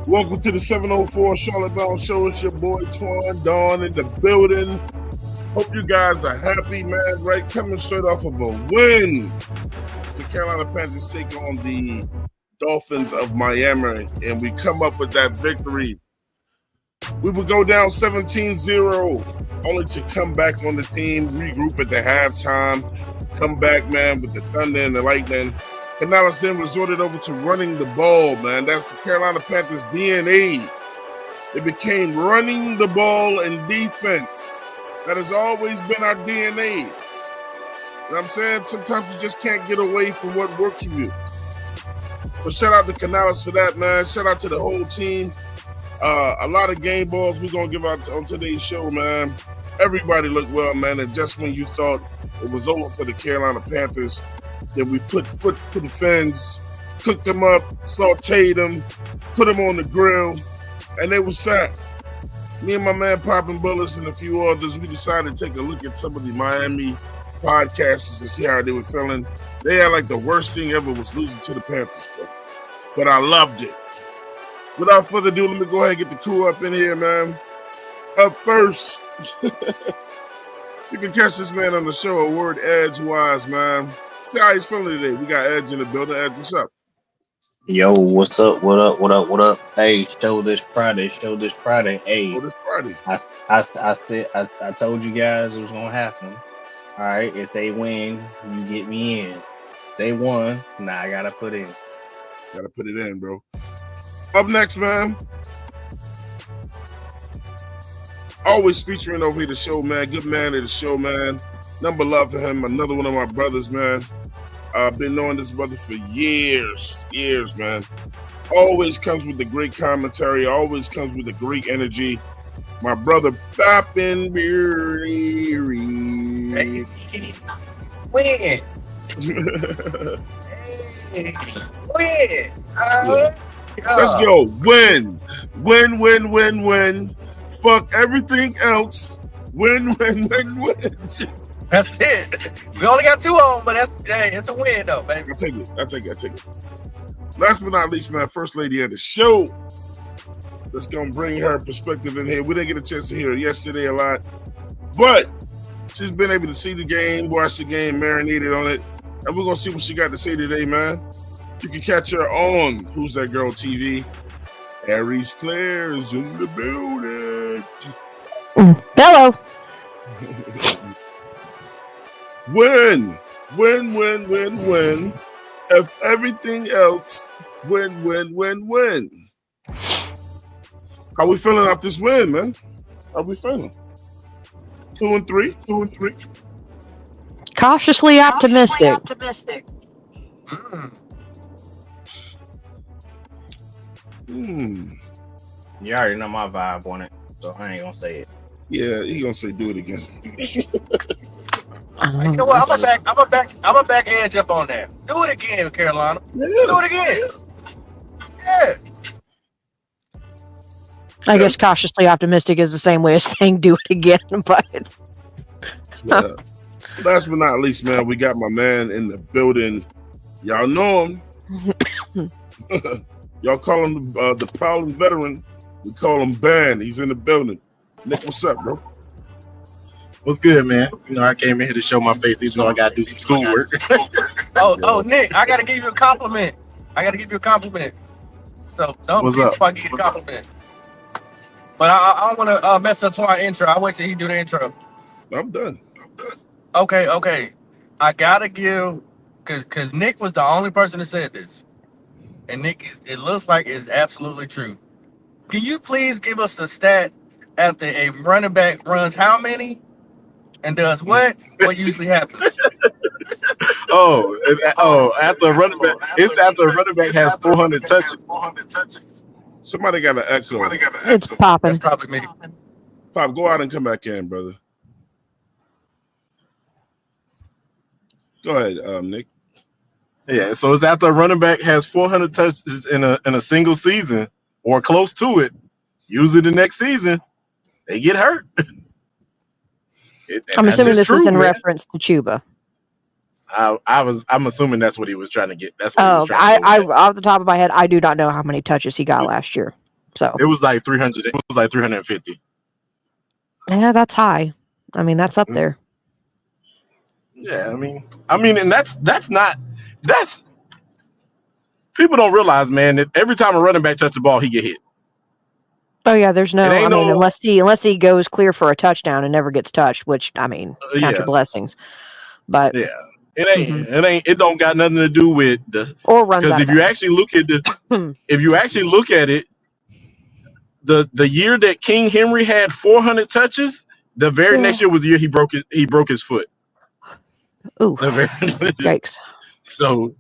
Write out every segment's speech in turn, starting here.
Welcome to the 704 Charlotte Bound Show. It's your boy Twan Dawn in the building. Hope you guys are happy, man. Right, coming straight off of a win. The Carolina Panthers take on the Dolphins of Miami, and we come up with that victory. We would go down 17-0, only to come back on the team, regroup at the halftime, come back, man, with the thunder and the lightning. Canales then resorted over to running the ball, man. That's the Carolina Panthers' DNA. It became running the ball and defense. That has always been our DNA. You know what I'm saying? Sometimes you just can't get away from what works for you. So shout out to Canales for that, man. Shout out to the whole team. A lot of game balls we're going to give out on today's show, man. Everybody looked well, man. And just when you thought it was over for the Carolina Panthers, then we put foot to the fins, cooked them up, sauteed them, put them on the grill, and they were set. Me and my man Poppin' Bullets and a few others, we decided to take a look at some of the Miami podcasters and see how they were feeling. They had like the worst thing ever was losing to the Panthers, bro. But I loved it. Without further ado, let me go ahead and get the crew up in here, man. Up first, you can catch this man on the show, a word edgewise, man. See how he's feeling today. We got Edge in the building. Edge, what's up? Yo, what's up? What up? What up? What up? Hey, show this Friday. Hey, Oh, this Friday. I told you guys it was gonna happen. All right, if they win, you get me in. They won. Now I gotta put in. Gotta put it in, bro. Up next, man. Always featuring over here the show, man. Good man of the show, man. Number love for him. Another one of my brothers, man. I've been knowing this brother for years, man. Always comes with the great commentary. Always comes with the great energy. My brother, Poppin' Beery. Win. Win. Let's go. Win. Fuck everything else. Win. That's it. We only got two on, but it's a win though, baby. I'll take it. Last but not least, man, first lady of the show. That's gonna bring her perspective in here. We didn't get a chance to hear her yesterday a lot, but she's been able to see the game, watch the game, marinated on it, and we're gonna see what she got to say today, man. You can catch her on Who's That Girl TV. Aries Claire is in the building. Hello. Win. If everything else, win. How we feeling off this win, man? How we feeling? 2-3. Cautiously optimistic. You already know my vibe on it, so I ain't gonna say it. Yeah, he gonna say do it again. You know what? I'm a back Edge up on that. Do it again, Carolina. Yeah. Do it again. Yeah. I guess cautiously optimistic is the same way as saying do it again, but Yeah. Last but not least, man, we got my man in the building. Y'all know him. Y'all call him the Prowling Veteran. We call him Ben. He's in the building. Nick, what's up, bro? What's good, man? You know, I came in here to show my face, even though I got to do some schoolwork. Oh, Nick, I got to give you a compliment. So don't What's leave up? before I give you a compliment. But I don't want to mess up to our intro. I wait till he do the intro. I'm done. Okay. I got to give, because Nick was the only person that said this. And Nick, it looks like it's absolutely true. Can you please give us the stat after a running back runs how many and does what? What usually happens? After a running back, it's after a running back has 400 touches. Somebody got an echo. it's popping. That's probably me. Pop, go out and come back in, brother. Go ahead, Nick. Yeah, so it's after a running back has 400 touches in a single season or close to it. Usually the next season, they get hurt. I'm assuming this is in reference to Chuba. I'm assuming that's what he was trying to get. That's what he was Oh, trying to get at. off the top of my head, I do not know how many touches he got last year. So It was like 300. It was like 350. yeah, that's high. I mean, that's up there. Yeah, I mean, and that's people don't realize, man, that every time a running back touches the ball, he get hit. Oh yeah, there's no. It ain't I mean, no- unless he goes clear for a touchdown and never gets touched, which I mean, count your blessings. But Yeah, it don't got nothing to do with the or runs because out if of you bounds. actually look at it, the year that King Henry had 400 touches, the very next year was the year he broke his foot. Ooh, The very yikes! So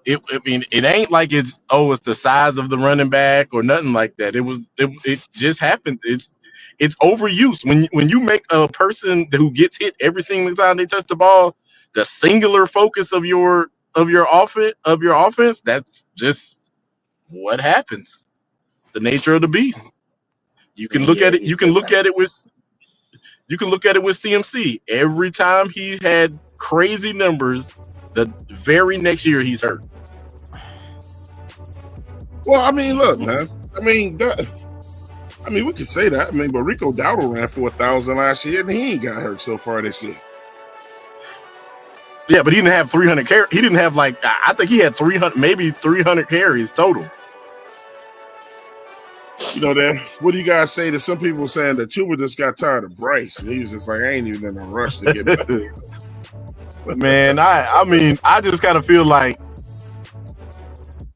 it ain't like it's the size of the running back or nothing like that. It just happens. It's overuse when you make a person who gets hit every single time they touch the ball the singular focus of your offense. That's just what happens. It's the nature of the beast. You can look at it. You can look at it with CMC. Every time he had crazy numbers, the very next year he's hurt. Well, I mean, look, man. I mean, we could say that. I mean, but Rico Dowdle ran 4,000 last year, and he ain't got hurt so far this year. Yeah, but he didn't have 300 carries. He didn't have I think he had 300, maybe 300 carries total. You know that. What do you guys say to some people saying that Chuba just got tired of Bryce? And he was just like, I ain't even in a rush to get back. Man, I mean, I just kind of feel like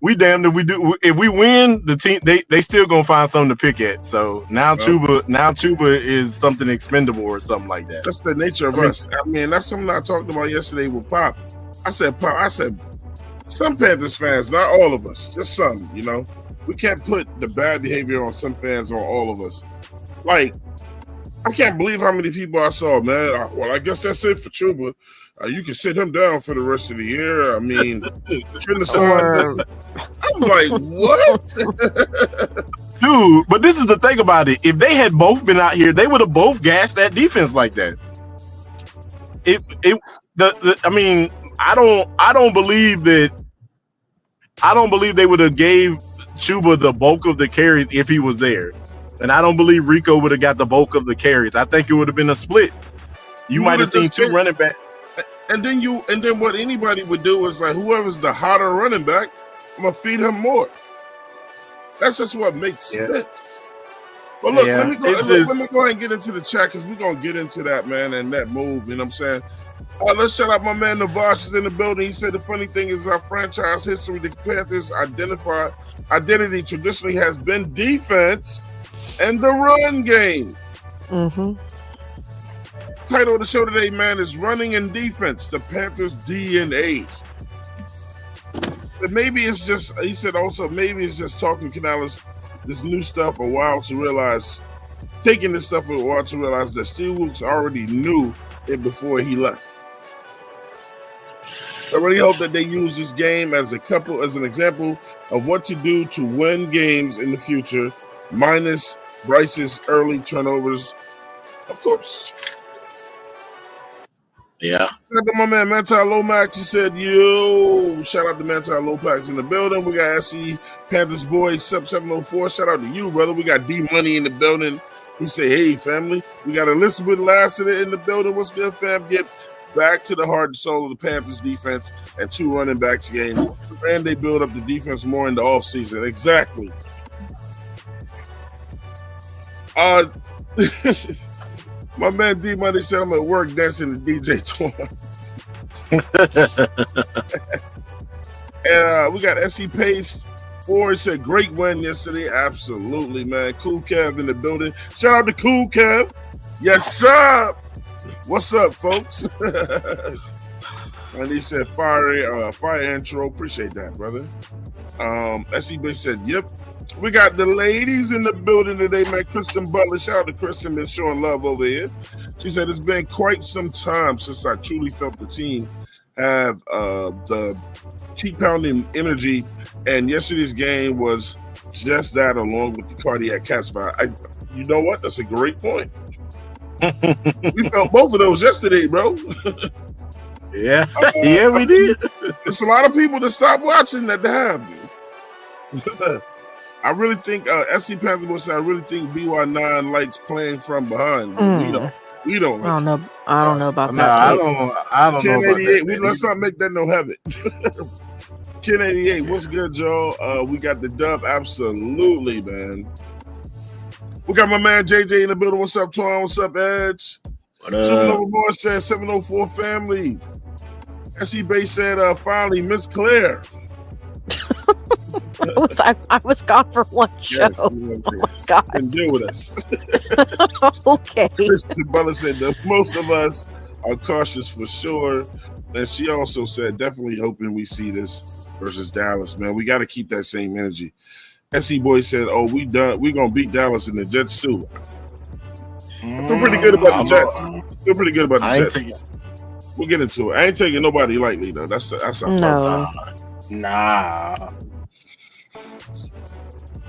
we damned if we do. If we win, the team they still gonna find something to pick at. So now Chuba is something expendable or something like that. That's the nature of us. I mean, that's something I talked about yesterday with Pop. I said, some Panthers fans, not all of us, just some. You know, we can't put the bad behavior on some fans on all of us. Like, I can't believe how many people I saw, man. Well, I guess that's it for Chuba. You can sit him down for the rest of the year. I mean, I'm like, what? Dude, but this is the thing about it. If they had both been out here, they would have both gashed that defense like that. I mean, I don't believe that. I don't believe they would have gave Chuba the bulk of the carries if he was there, and I don't believe Rico would have got the bulk of the carries. I think it would have been a split. You might have seen two running backs. And then what anybody would do is like, whoever's the hotter running back, I'm gonna feed him more. That's just what makes sense. But look, let me go ahead and get into the chat because we're gonna get into that, man, and that move. You know what I'm saying? Let's shout out my man Navash is in the building. He said the funny thing is our franchise history, the Panthers' identity traditionally has been defense and the run game. Mm-hmm. Title of the show today, man, is Running and Defense, the Panthers' DNA. But maybe it's just, he said also, maybe it's just talking Canales this new stuff a while to realize, taking this stuff a while to realize that Steve Wilkes already knew it before he left. I really hope that they use this game as an example of what to do to win games in the future, minus Bryce's early turnovers, of course. Yeah. Shout out to my man Manti Lomax. He said, yo, shout out to Manti Lomax in the building. We got SC Panthers boy, Sub 704. Shout out to you, brother. We got D Money in the building. He said, hey, family. We got Elizabeth Lassiter in the building. What's good, fam? Get back to the heart and soul of the Panthers defense and two running backs game. And they build up the defense more in the offseason. Exactly. My man D Money said I'm at work dancing to DJ Twan. And we got SC Pace. He said great win yesterday. Absolutely, man. Cool Kev in the building. Shout out to Cool Kev. Yes, sir. What's up, folks? And he said fire intro. Appreciate that, brother. SC Base said, yep. We got the ladies in the building today, man. Kristen Butler. Shout out to Kristen, been showing love over here. She said it's been quite some time since I truly felt the team have the cheek pounding energy, and yesterday's game was just that, along with the cardiac cat spot. You know what? That's a great point. We felt both of those yesterday, bro. Yeah, yeah, we did. There's a lot of people that stopped watching that have. I really think SC Panther will say I really think BY9 likes playing from behind. But we don't. We don't. I don't know. I don't know about No, that. I don't know Ken about 88. that. Let's not make that no habit. Ken 88. What's good, y'all? We got the dub. Absolutely, man. We got my man JJ in the building. What's up, Twan? What's up, Edge? What up? Supernova Boy said 704 family. SC Bay said finally Miss Claire. I was gone for one show. Yes, oh God. And deal with us. Okay. Mr. Butler said that most of us are cautious for sure. And she also said, definitely hoping we see this versus Dallas, man. We got to keep that same energy. SC Boy said, oh, we done. We're going to beat Dallas in the Jets too. I feel pretty good about the Jets. Feel pretty good about the Jets. We'll get into it. I ain't taking nobody lightly, though. That's our No. Nah.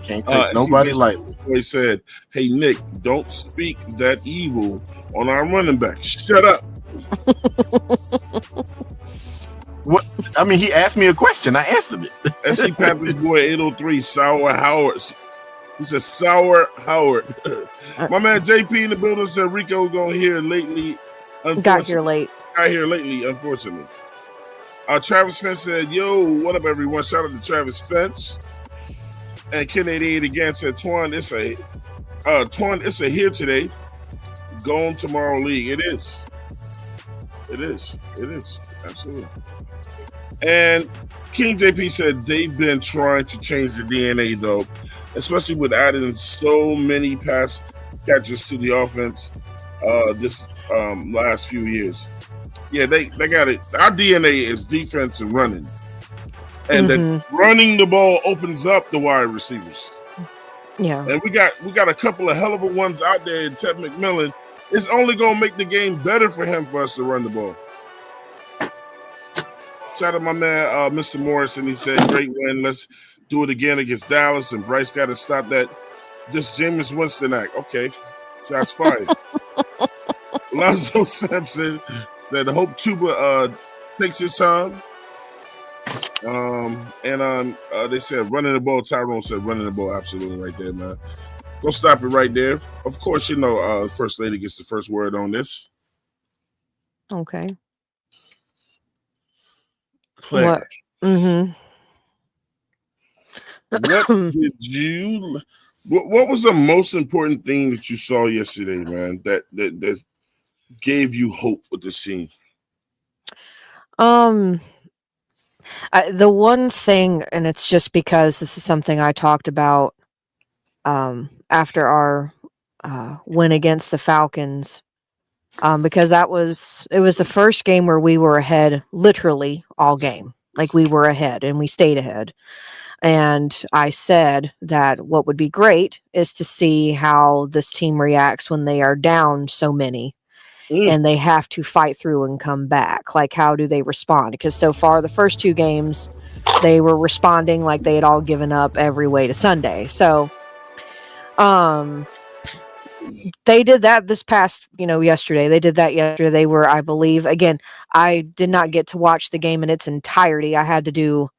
Can't take nobody lightly. He said, hey, Nick, don't speak that evil on our running back. Shut up. What? I mean, he asked me a question. I answered it. SC Panthers boy 803, Sour Howard. He said, Sour Howard. My man JP in the building said Rico going here lately. Got here late. Unfortunately. Travis Fence said, yo, what up, everyone? Shout out to Travis Fence. And Ken 88 again said, Twan, it's a here today. Gone tomorrow league. It is. Absolutely. And King JP said they've been trying to change the DNA, though, especially with adding so many pass catchers to the offense this last few years. Yeah, they got it. Our DNA is defense and running. And then running the ball opens up the wide receivers. Yeah. And we got a couple of hell of a ones out there in Ted McMillan. It's only going to make the game better for him for us to run the ball. Shout out my man, Mr. Morrison. He said, great win. Let's do it again against Dallas. And Bryce got to stop that. This Jameis Winston act. Okay. Shots fired. Lonzo Sampson said, hope Chuba takes his time. They said running the ball. Tyrone said running the ball. Absolutely right there, man. Go stop it right there. Of course, you know, First Lady gets the first word on this. Okay. Claire. What? What was the most important thing that you saw yesterday, man, that gave you hope with the scene? The one thing, and it's just because this is something I talked about after our win against the Falcons, because it was the first game where we were ahead literally all game. Like we were ahead and we stayed ahead. And I said that what would be great is to see how this team reacts when they are down so many and they have to fight through and come back. Like, how do they respond? Because so far, the first two games, they were responding like they had all given up every way to Sunday. So, they did that this past, yesterday. They did that yesterday. They were, I believe, again, I did not get to watch the game in its entirety. I had to do,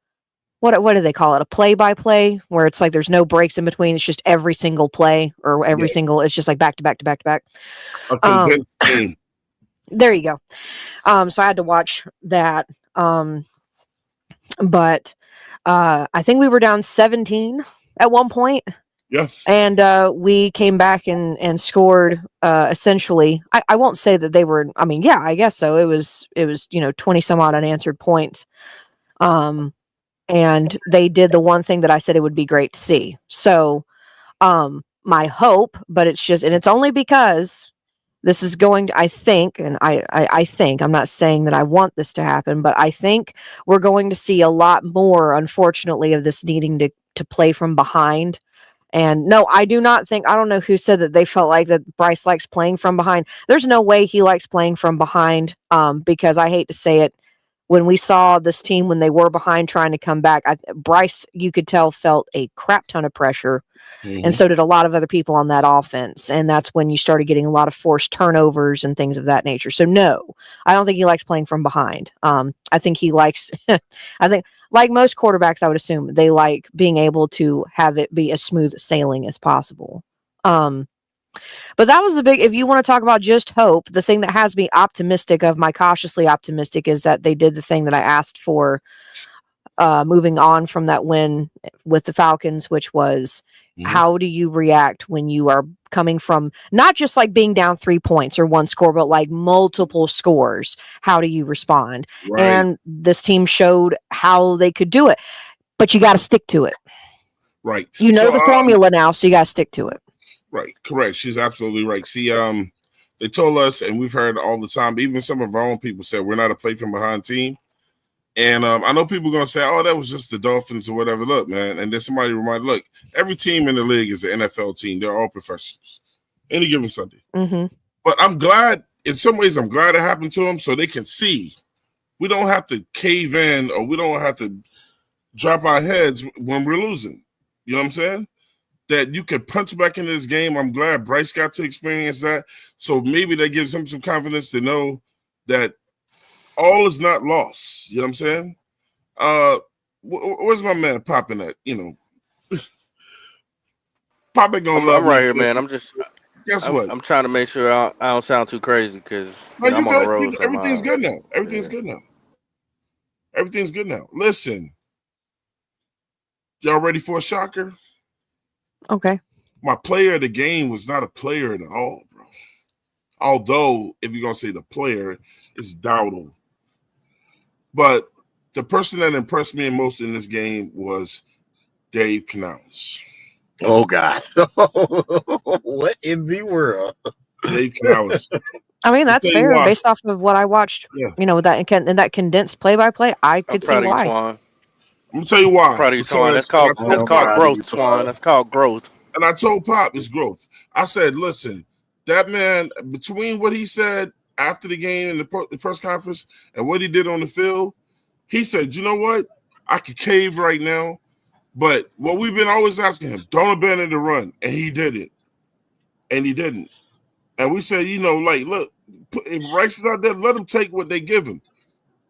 what do they call it? A play-by-play, where it's like there's no breaks in between. It's just every single play or every single, it's just like back to back to back to back. Game. There you go. So I had to watch that. But I think we were down 17 at one point. Yeah. And we came back and scored essentially. I won't say that they were, I guess so. It was 20 some odd unanswered points. And they did the one thing that I said it would be great to see. So my hope, but it's only because this is going to, I think, and I think, I'm not saying that I want this to happen, but I think we're going to see a lot more, unfortunately, of this needing to play from behind. And no, I do not think, I don't know who said that they felt like that Bryce likes playing from behind. There's no way he likes playing from behind, because I hate to say it, when we saw this team when they were behind trying to come back, Bryce, you could tell, felt a crap ton of pressure. And so did a lot of other people on that offense. And that's when you started getting a lot of forced turnovers and things of that nature. So no, I don't think he likes playing from behind. I think he likes, I think like most quarterbacks, I would assume they like being able to have it be as smooth sailing as possible. But that was the big, if you want to talk about just hope, the thing that has me optimistic of my cautiously optimistic is that they did the thing that I asked for moving on from that win with the Falcons, which was how do you react when you are coming from not just like being down 3 points or one score, but like multiple scores? How do you respond? Right. And this team showed how they could do it, but you got to stick to it. Right. You know the formula now, so you got to stick to it. Right. Correct. She's absolutely right. See, they told us, and we've heard all the time, even some of our own people said we're not a play from behind team. And I know people are going to say, oh, that was just the Dolphins or whatever. Look, man. And then somebody reminded, look, every team in the league is an NFL team. They're all professionals. Any given Sunday. But I'm glad, in some ways, I'm glad it happened to them so they can see we don't have to cave in or we don't have to drop our heads when we're losing. You know what I'm saying? That you can punch back into this game. I'm glad Bryce got to experience that. So maybe that gives him some confidence to know that all is not lost. You know what I'm saying? Where's my man popping at? You know, popping gonna love I'm right me. here, man. I'm just. Guess what? I'm trying to make sure I don't sound too crazy because No, I'm on the road. Everything's good now. Everything's good now. Everything's good now. Listen, y'all ready for a shocker? Okay. My player of the game was not a player at all, bro. Although, if you're gonna say the player, it's Dowdle. But the person that impressed me most in this game was Dave Canales. Oh God! What in the world? Dave Canales. I mean, that's fair based off of what I watched. Yeah. You know, that condensed play-by-play, I could see why. I'm gonna tell you why. Proud of you, Swan. That's called growth, Swan. That's called growth. And I told Pop it's growth. I said, listen, that man, between what he said after the game in the press conference and what he did on the field, he said, you know what? I could cave right now, but what we've been always asking him, don't abandon the run. And he did it. And he didn't. And we said, you know, like, look, if Rice is out there, let him take what they give him.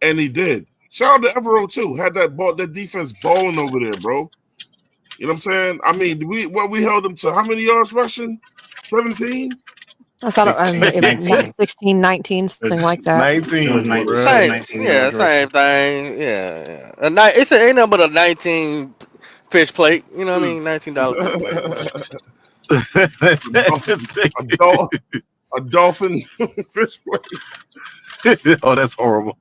And he did. Shout out to Evero, too. Had that defense balling over there, bro. You know what I'm saying? I mean, we held them to how many yards rushing? 17? I thought it was 16, 19, something like that. 19. It was 19. Same, 19 yeah, same thing. Yeah. Ain't nothing but a 19 fish plate. You know what I mean? $19 fish plate. a dolphin fish plate. Oh, that's horrible.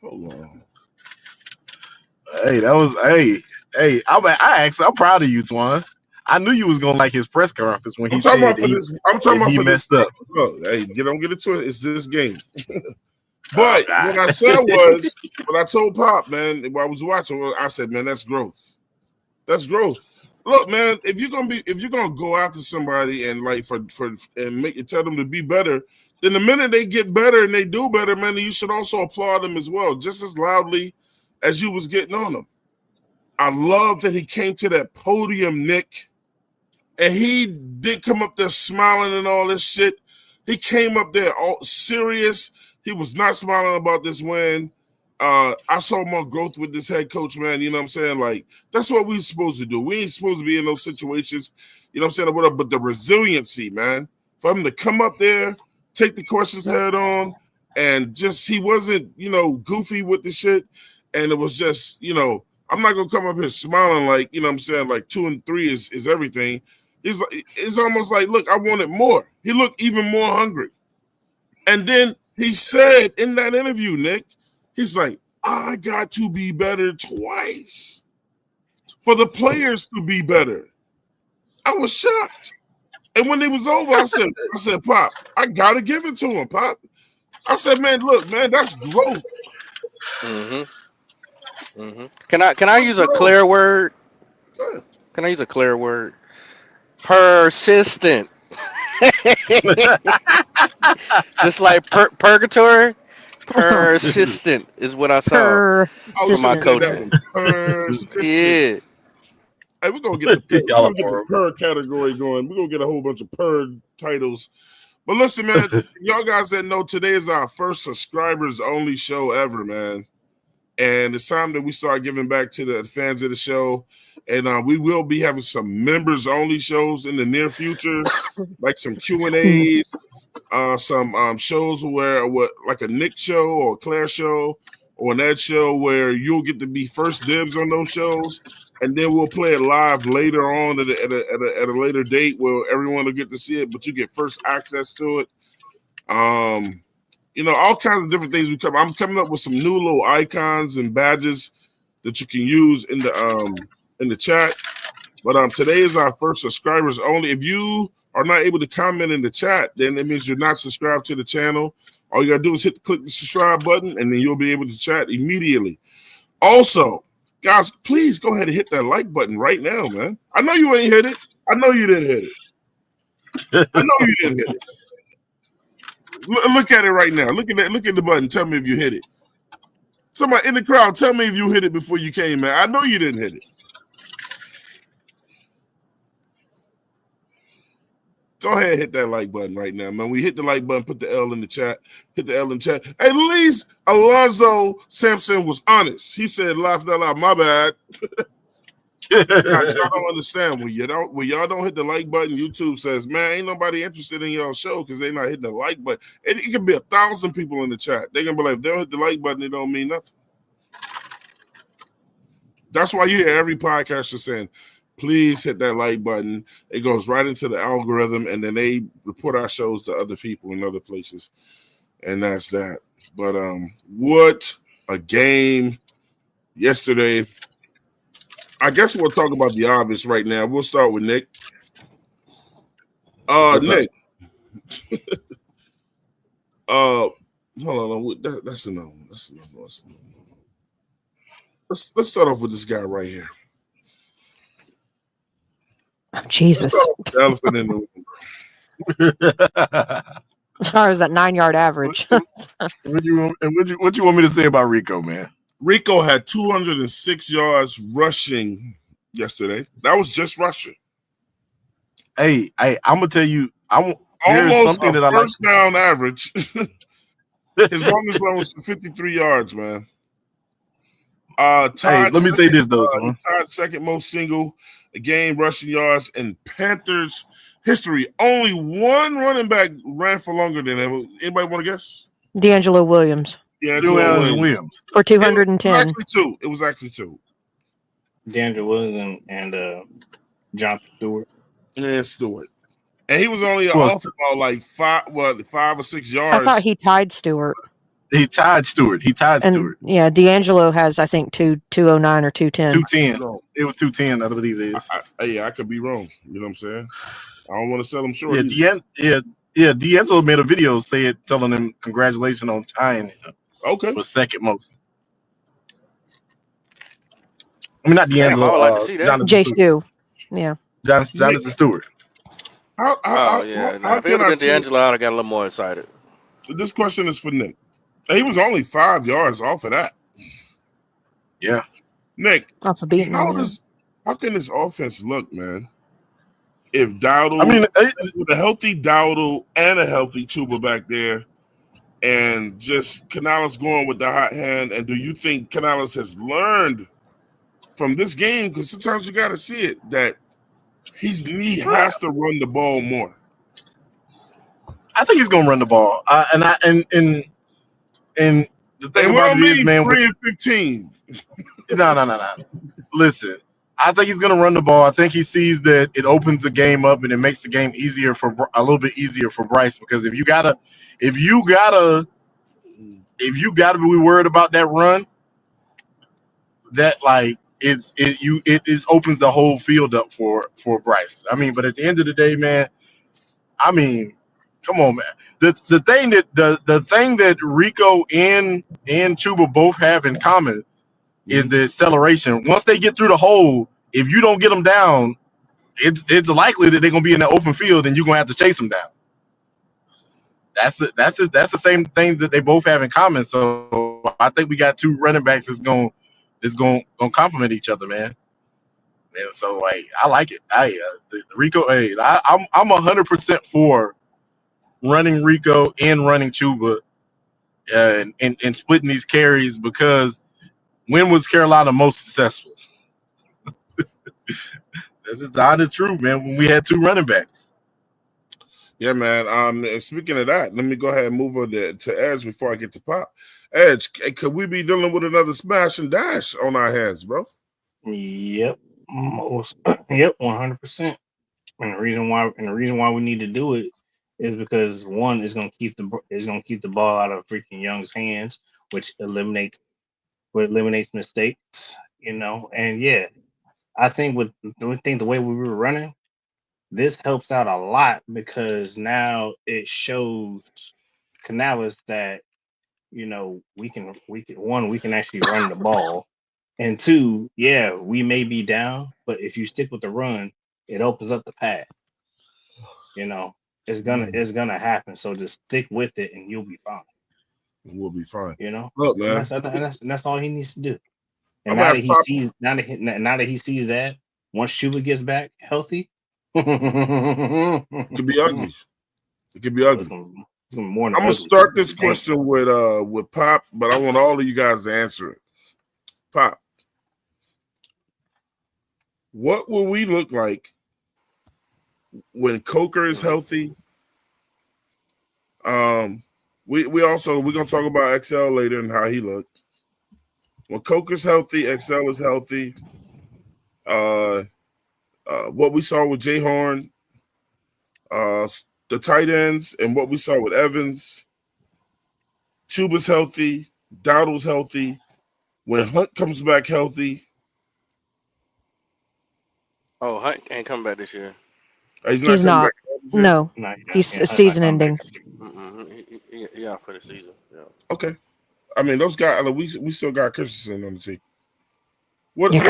Hold on. Hey, that was I'm proud of you, Twan. I knew you was gonna like his press conference when he said he messed up. Look, hey, don't get into it. It's this game. But what I said was, what I told Pop, man, while I was watching, I said, man, that's growth. That's growth. Look, man, if you're gonna go after somebody and like tell them to be better, then the minute they get better and they do better, man, you should also applaud them as well, just as loudly as you was getting on them. I love that he came to that podium, Nick, and he did come up there smiling and all this shit. He came up there all serious. He was not smiling about this win. I saw more growth with this head coach, man. You know what I'm saying? Like, that's what we're supposed to do. We ain't supposed to be in those situations. You know what I'm saying? But the resiliency, man, for him to come up there, take the questions head on, and just he wasn't, goofy with the shit. And it was just, I'm not gonna come up here smiling like, you know what I'm saying, like 2 and 3 is everything. It's almost like, look, I wanted more. He looked even more hungry. And then he said in that interview, Nick, he's like, I got to be better twice for the players to be better. I was shocked. And when it was over, I said, Pop, I gotta give it to him, Pop. I said, man, look, man, that's growth. Can I use a clear word? Good. Can I use a clear word? Persistent. Just like purgatory. Persistent is what I saw I was from my looking Persistent. at that coaching. one. Persistent. Yeah. Hey, we're gonna get the Y'all are horrible. purr category going. We're gonna get a whole bunch of purr titles. But listen, man, y'all guys that know today is our first subscribers only show ever, man. And it's time that we start giving back to the fans of the show. And we will be having some members only shows in the near future, like some Q&As, some shows where like a Nick show or a Claire show or an Ed show where you'll get to be first dibs on those shows. And then we'll play it live later on at a later date where everyone will get to see it, but you get first access to it. All kinds of different things I'm coming up with some new little icons and badges that you can use in the chat. But today is our first subscribers only. If you are not able to comment in the chat, then it means you're not subscribed to the channel. All you gotta do is click the subscribe button, and then you'll be able to chat immediately. Also, guys, please go ahead and hit that like button right now, man. I know you ain't hit it. I know you didn't hit it. I know you didn't hit it. Look at it right now. Look at the button. Tell me if you hit it. Somebody in the crowd, tell me if you hit it before you came, man. I know you didn't hit it. Go ahead and hit that like button right now, man. We hit the like button, put the L in the chat. Hit the L in the chat. At least Alonzo Sampson was honest. He said, laugh that out. My bad. Guys, y'all don't understand. When y'all don't hit the like button, YouTube says, man, ain't nobody interested in y'all show because they're not hitting the like button. It could be 1,000 people in the chat. They're gonna be like, if they don't hit the like button, it don't mean nothing. That's why you hear every podcaster saying, please hit that like button. It goes right into the algorithm, and then they report our shows to other people in other places. And that's that. But what a game yesterday. I guess we'll talk about the obvious right now. We'll start with Nick. Nick. Hold on. That's a no. That's a no. Let's start off with this guy right here. Jesus. The elephant in the room. As far as that 9-yard average. What you want me to say about Rico, man? Rico had 206 yards rushing yesterday. That was just rushing. Hey, I'm gonna tell you, Almost something a that first down average. His longest run was 53 yards, man. Let me say this though, he tied second most single game rushing yards in Panthers history. Only one running back ran for longer than him. Anybody want to guess? D'Angelo Williams. D'Angelo Williams. For 210. It was actually two. D'Angelo Williams and Jonathan Stewart. Yeah, Stewart. And he was only off about like 5 or 6 yards. I thought he tied Stewart. He tied Stewart. Stewart. Yeah, D'Angelo has, I think, 209 or 210. 210. It was 210, I believe it is. I could be wrong. You know what I'm saying? I don't want to sell him short. D'Angelo made a video telling him congratulations on tying him. Okay. Was second most. I mean, not D'Angelo. I would like to see that. Jay Stu. Yeah. Jonathan Stewart. If it would have been D'Angelo, I'd have got a little more excited. So this question is for Nick. He was only 5 yards off of that. Yeah. Nick, Off of beating how can this offense look, man? If Dowdle, with a healthy Dowdle and a healthy Chuba back there, and just Canales going with the hot hand, and do you think Canales has learned from this game? Because sometimes you got to see it, that he has to run the ball more. I think he's gonna run the ball. And the thing about it is, man, 3 and 15. No. Listen, I think he's gonna run the ball. I think he sees that it opens the game up and it makes the game a little bit easier for Bryce, because if you gotta be worried about that run, that like it opens the whole field up for Bryce. I mean, but at the end of the day, man, I mean, come on, man. The thing that Rico and Chuba both have in common is the acceleration. Once they get through the hole, if you don't get them down, it's likely that they're gonna be in the open field and you're gonna have to chase them down. that's the same thing that they both have in common. So I think we got two running backs that's gonna complement each other, man. And so like I like it. The Rico. Hey, I'm 100% for running Rico and running Chuba, and splitting these carries because when was Carolina most successful? This is the honest truth, man. When we had two running backs. Yeah, man. And speaking of that, let me go ahead and move on to Edge before I get to Pop. Edge, could we be dealing with another smash and dash on our hands, bro? Yep. Yep, 100%. And the reason why we need to do it is because one is going to keep the ball out of freaking Young's hands, which eliminates mistakes, And yeah, I think the way we were running, this helps out a lot because now it shows Canales that we can actually run the ball, and two, yeah, we may be down, but if you stick with the run, it opens up the pass. It's gonna happen. So just stick with it, and you'll be fine. We'll be fine. Look, man. And that's all he needs to do. And I'm now gonna that ask he Pop. sees, now that he sees that, once Shuba gets back healthy, It could be ugly. It could be ugly. it's gonna be more than I'm gonna ugly. start this question with Pop, but I want all of you guys to answer it. Pop, what will we look like when Coker is healthy? We're gonna talk about XL later and how he looked. When Coker's healthy, XL is healthy. What we saw with Jay Horn, the tight ends, and what we saw with Evans. Chuba's healthy. Dowdle's healthy. When Hunt comes back healthy. Oh, Hunt ain't coming back this year. He's He's coming not. back this year? No, he's season ending. Yeah, for the season. Yeah. Okay. I mean, those guys. We still got Christensen on the team.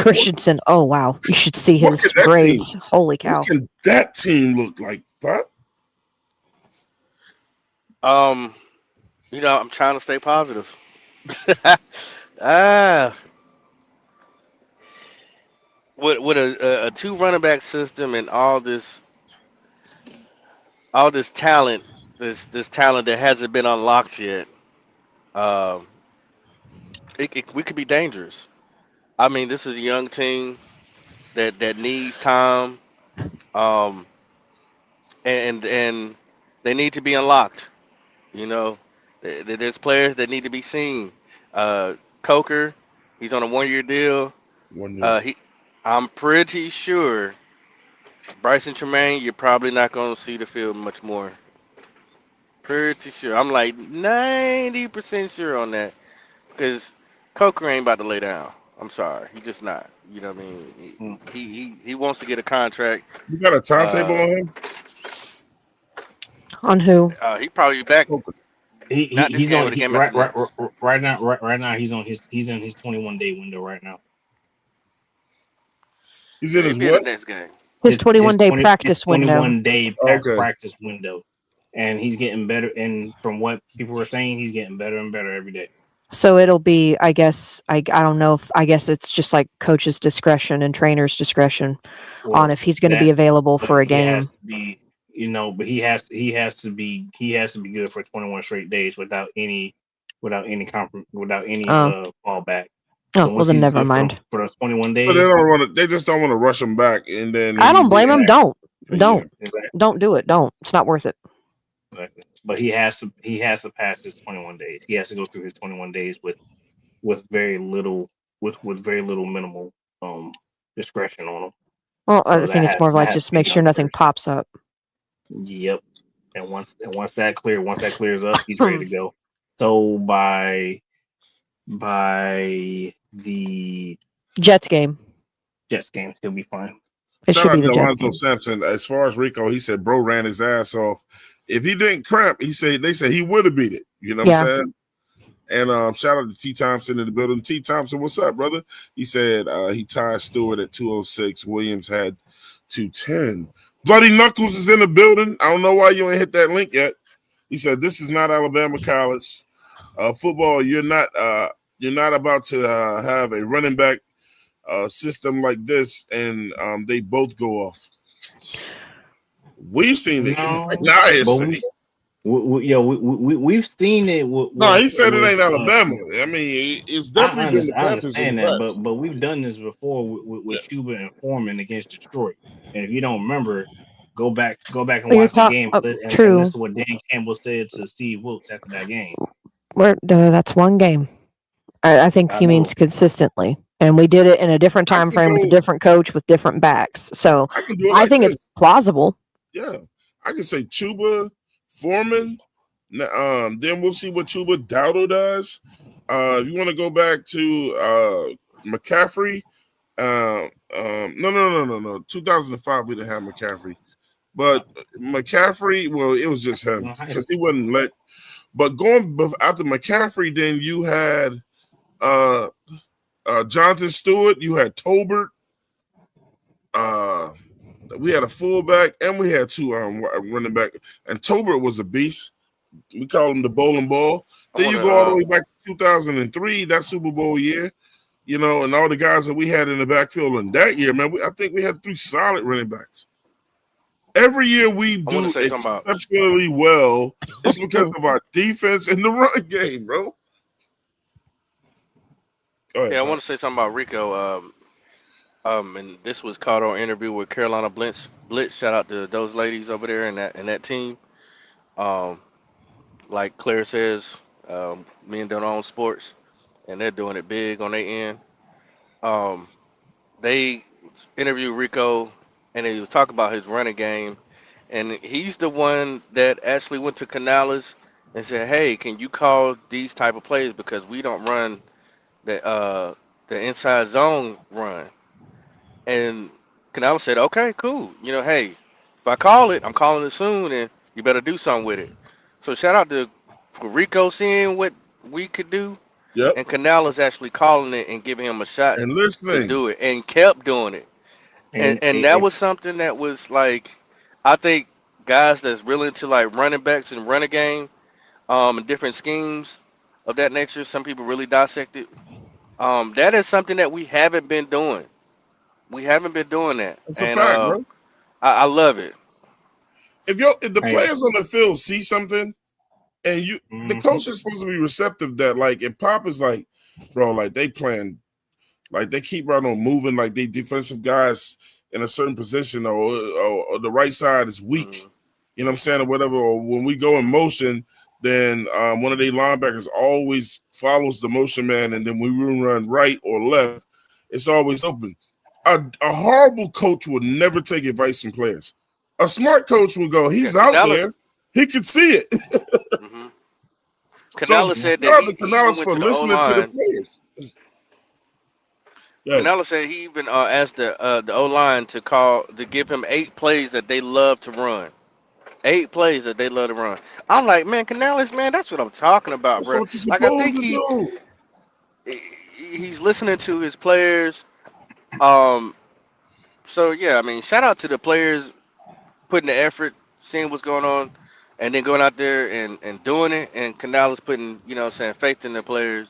Christensen. Oh wow, you should see his grades. Holy cow! What can that team look like, Pop? I'm trying to stay positive. With a two running back system and all this talent, this talent that hasn't been unlocked yet, we could be dangerous. I mean, this is a young team that needs time, um, and they need to be unlocked. There's players that need to be seen. Coker, he's on a 1-year deal. 1 year. I'm pretty sure Bryson Tremaine, you're probably not going to see the field much more. Pretty sure. I'm like 90% sure on that because Coker ain't about to lay down. I'm sorry, he just not. You know what I mean? He wants to get a contract. You got a timetable on him? On who? He probably be back. Okay. He's on right now. He's in his 21-day window right now. He's in his Maybe what? the next game. His 21-day practice window. 21-day practice window, and he's getting better. And from what people were saying, he's getting better and better every day. So it'll be, I guess, I don't know if, I guess it's just like coach's discretion and trainer's discretion on if he's going to be available for a game. But he has to be good for 21 straight days without any fallback. Oh, well then never mind. For those 21 days. But they just don't want to rush him back, and then I don't blame him. Don't do it. Don't. It's not worth it. Exactly. But he has to pass his 21 days. He has to go through his 21 days with very little minimal discretion on him. Well, I think it's more like just make sure nothing pops up. Yep. And once that clears up, he's ready to go. So by the Jets game, he'll be fine. It should be the Jets Alonzo Sampson. As far as Rico, he said bro ran his ass off. If he didn't cramp, they said he would have beat it. You know what I'm saying? And shout out to T. Thompson in the building. T. Thompson, what's up, brother? He said he tied Stewart at 206. Williams had 210. Bloody Knuckles is in the building. I don't know why you ain't hit that link yet. He said, "This is not Alabama college football. You're not about to have a running back system like this, and they both go off." We've seen it No, in our but history. we've seen it No, he said it ain't with Alabama. I mean, it's definitely been the I Panthers in understand the that, past. but we've done this before with Cuba and Foreman against Detroit. And if you don't remember, go back and Well, you're watch the game and true. listen to what Dan Campbell said to Steve Wilkes after that game. That's one game. I think I he means know. consistently, and we did it in a different I time can frame with a go- different coach with different backs. So I can do it I like think this. it's plausible. Yeah, I can say Chuba, Foreman. Then we'll see what Chuba Dowdle does. If you want to go back to McCaffrey, no. 2005 we didn't have McCaffrey, but McCaffrey. Well, it was just him because he wouldn't let. But going after McCaffrey, then you had Jonathan Stewart, you had Tolbert. We had a fullback and we had two running back, and Tolbert was a beast. We call him the bowling ball. Then you go all the way back to 2003, that Super Bowl year, and all the guys that we had in the backfield in that year, man. I think we had 3 solid running backs. Every year we do exceptionally well. It's because of our defense and the run game, bro. Go ahead, I want to say something about Rico. And this was caught on interview with Carolina Blitz. Shout out to those ladies over there and that team. Like Claire says, men don't own sports, and they're doing it big on their end. They interviewed Rico, and they was talking about his running game, and he's the one that actually went to Canales and said, "Hey, can you call these type of plays because we don't run the inside zone run." And Canales said, "Okay, cool. Hey, if I call it, I'm calling it soon, and you better do something with it." So shout out to Rico seeing what we could do, Yep. and Canales actually calling it and giving him a shot And to listening. do it, and kept doing it. And that was something that was like, I think guys that's really into like running backs and running game, and different schemes of that nature. Some people really dissect it. That is something that we haven't been doing. We haven't been doing that, It's a and fact, bro. I love it. If the players on the field see something, and the coach is supposed to be receptive that, like, if Pop is like, bro, like they playing, like they keep right on moving, like they defensive guys in a certain position, or the right side is weak, you know what I'm saying, or whatever. Or when we go in motion, then one of the linebackers always follows the motion man, and then when we run right or left, it's always open. A horrible coach would never take advice from players. A smart coach would go, he's out there, he could see it. Canales said that he Canales went for to the listening to the O-line. players. Canales said he even asked the O-line to give him 8 plays that they love to run. 8 plays that they love to run. I'm like, man, Canales, man, that's what I'm talking about, That's bro. what you're Like, I supposed think to do. he's listening to his players. So yeah, I mean, shout out to the players putting the effort, seeing what's going on, and then going out there and doing it. And Canales putting, faith in the players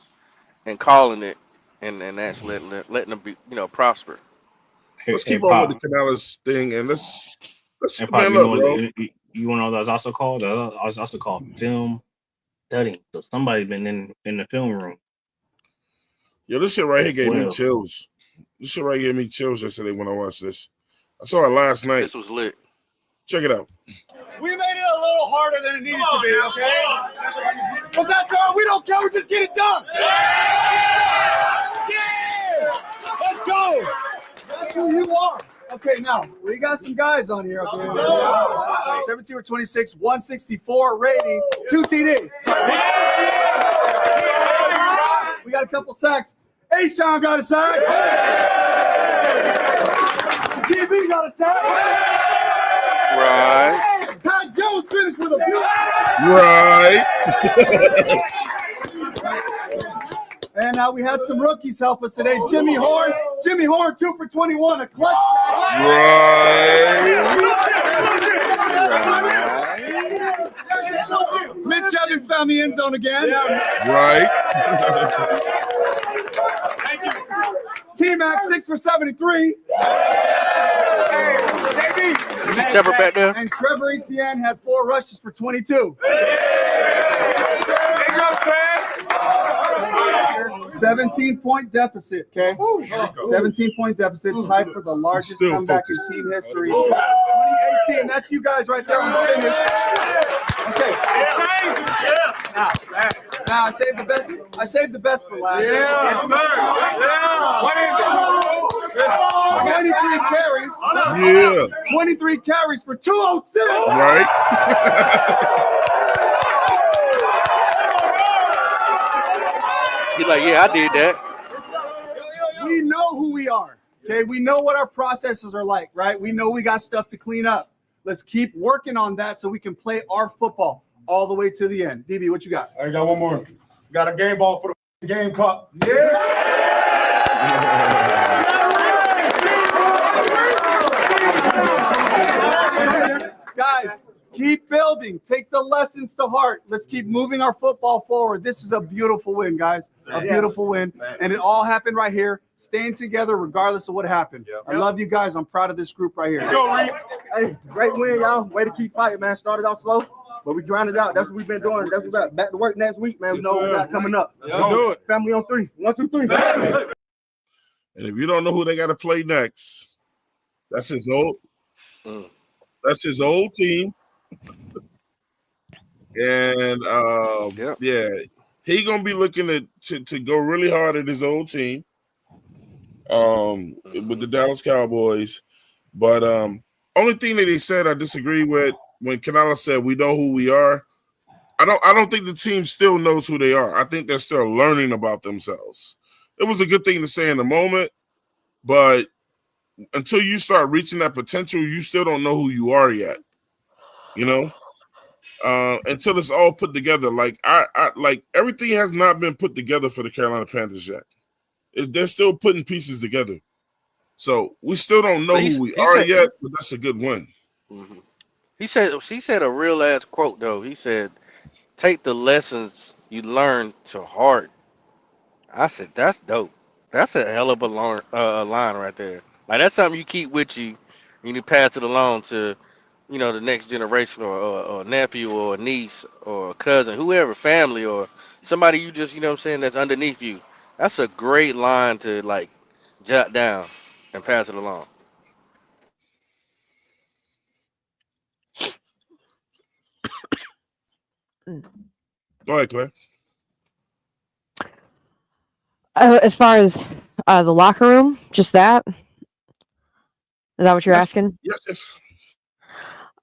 and calling it, and actually letting them be, prosper. Let's keep on with the Canales thing, and let's man, look, bro. You want to know what that's also called? That's also called film studying. So somebody's been in the film room. Yeah, this shit right here gave me chills. This shit right here gave me chills yesterday when I watched this. I saw it last night. This was lit. Check it out. We made it a little harder than it needed to be, okay? But that's all right. We don't care. We just get it done. Yeah! Let's go. That's who you are. Okay, now, we got some guys on here. Okay? 17 or 26, 164 rating, 2 TD. We got a couple sacks. A-Sean got a sack. DB got a sack. Right. Pat Jones finished with a beat. Right. And now we had some rookies help us today. Jimmy Horn, 2 for 21, a clutch. Right. Mitch Evans found the end zone again. Right. T-Mac 6 for 73. Is he Trevor back there? And Trevor Etienne had 4 rushes for 22. 17-point deficit, okay? 17-point deficit, tied for the largest Still comeback in focused. team history. 2018, that's you guys right there on the finish. Okay. Now I saved the best. I saved the best for last. Yes, sir. Yeah. What is it? 23 carries. Yeah. 23 carries for 206. Right. He's like, yeah, I did that. We know who we are. Okay, we know what our processes are like, right? We know we got stuff to clean up. Let's keep working on that so we can play our football all the way to the end. DB, what you got? I got one more. Got a game ball for the game cup. Guys, keep building. Take the lessons to heart. Let's keep moving our football forward. This is a beautiful win, guys. A beautiful win. And it all happened right here. Staying together regardless of what happened. I love you guys. I'm proud of this group right here. Hey, great win, y'all. Way to keep fighting, man. Started out slow, but we grinded out. That's what we've been doing. That's what we got. Back to work next week, man. We know what we got coming up. Let's do it. Family on 3. 1, 2, 3. And if you don't know who they got to play next, that's his old. That's his old team. And yeah, he gonna be looking to go really hard at his old team. With the Dallas Cowboys. But only thing that he said I disagree with when Canales said we know who we are. I don't think the team still knows who they are. I think they're still learning about themselves. It was a good thing to say in the moment, but until you start reaching that potential, you still don't know who you are yet. You know? Until it's all put together. Like I like everything has not been put together for the Carolina Panthers yet. They're still putting pieces together. So we still don't know who we are yet, but that's a good win. Mm-hmm. He said a real ass quote though. He said, "Take the lessons you learn to heart." I said, "That's dope. That's a hell of a line right there. Like that's something you keep with you, and you pass it along to, you know, the next generation or a nephew or a niece or a cousin, whoever, family or somebody you just, you know what I'm saying, that's underneath you. That's a great line to like jot down and pass it along." Go ahead, Claire. As far as the locker room, just that? Is that what you're asking? Yes.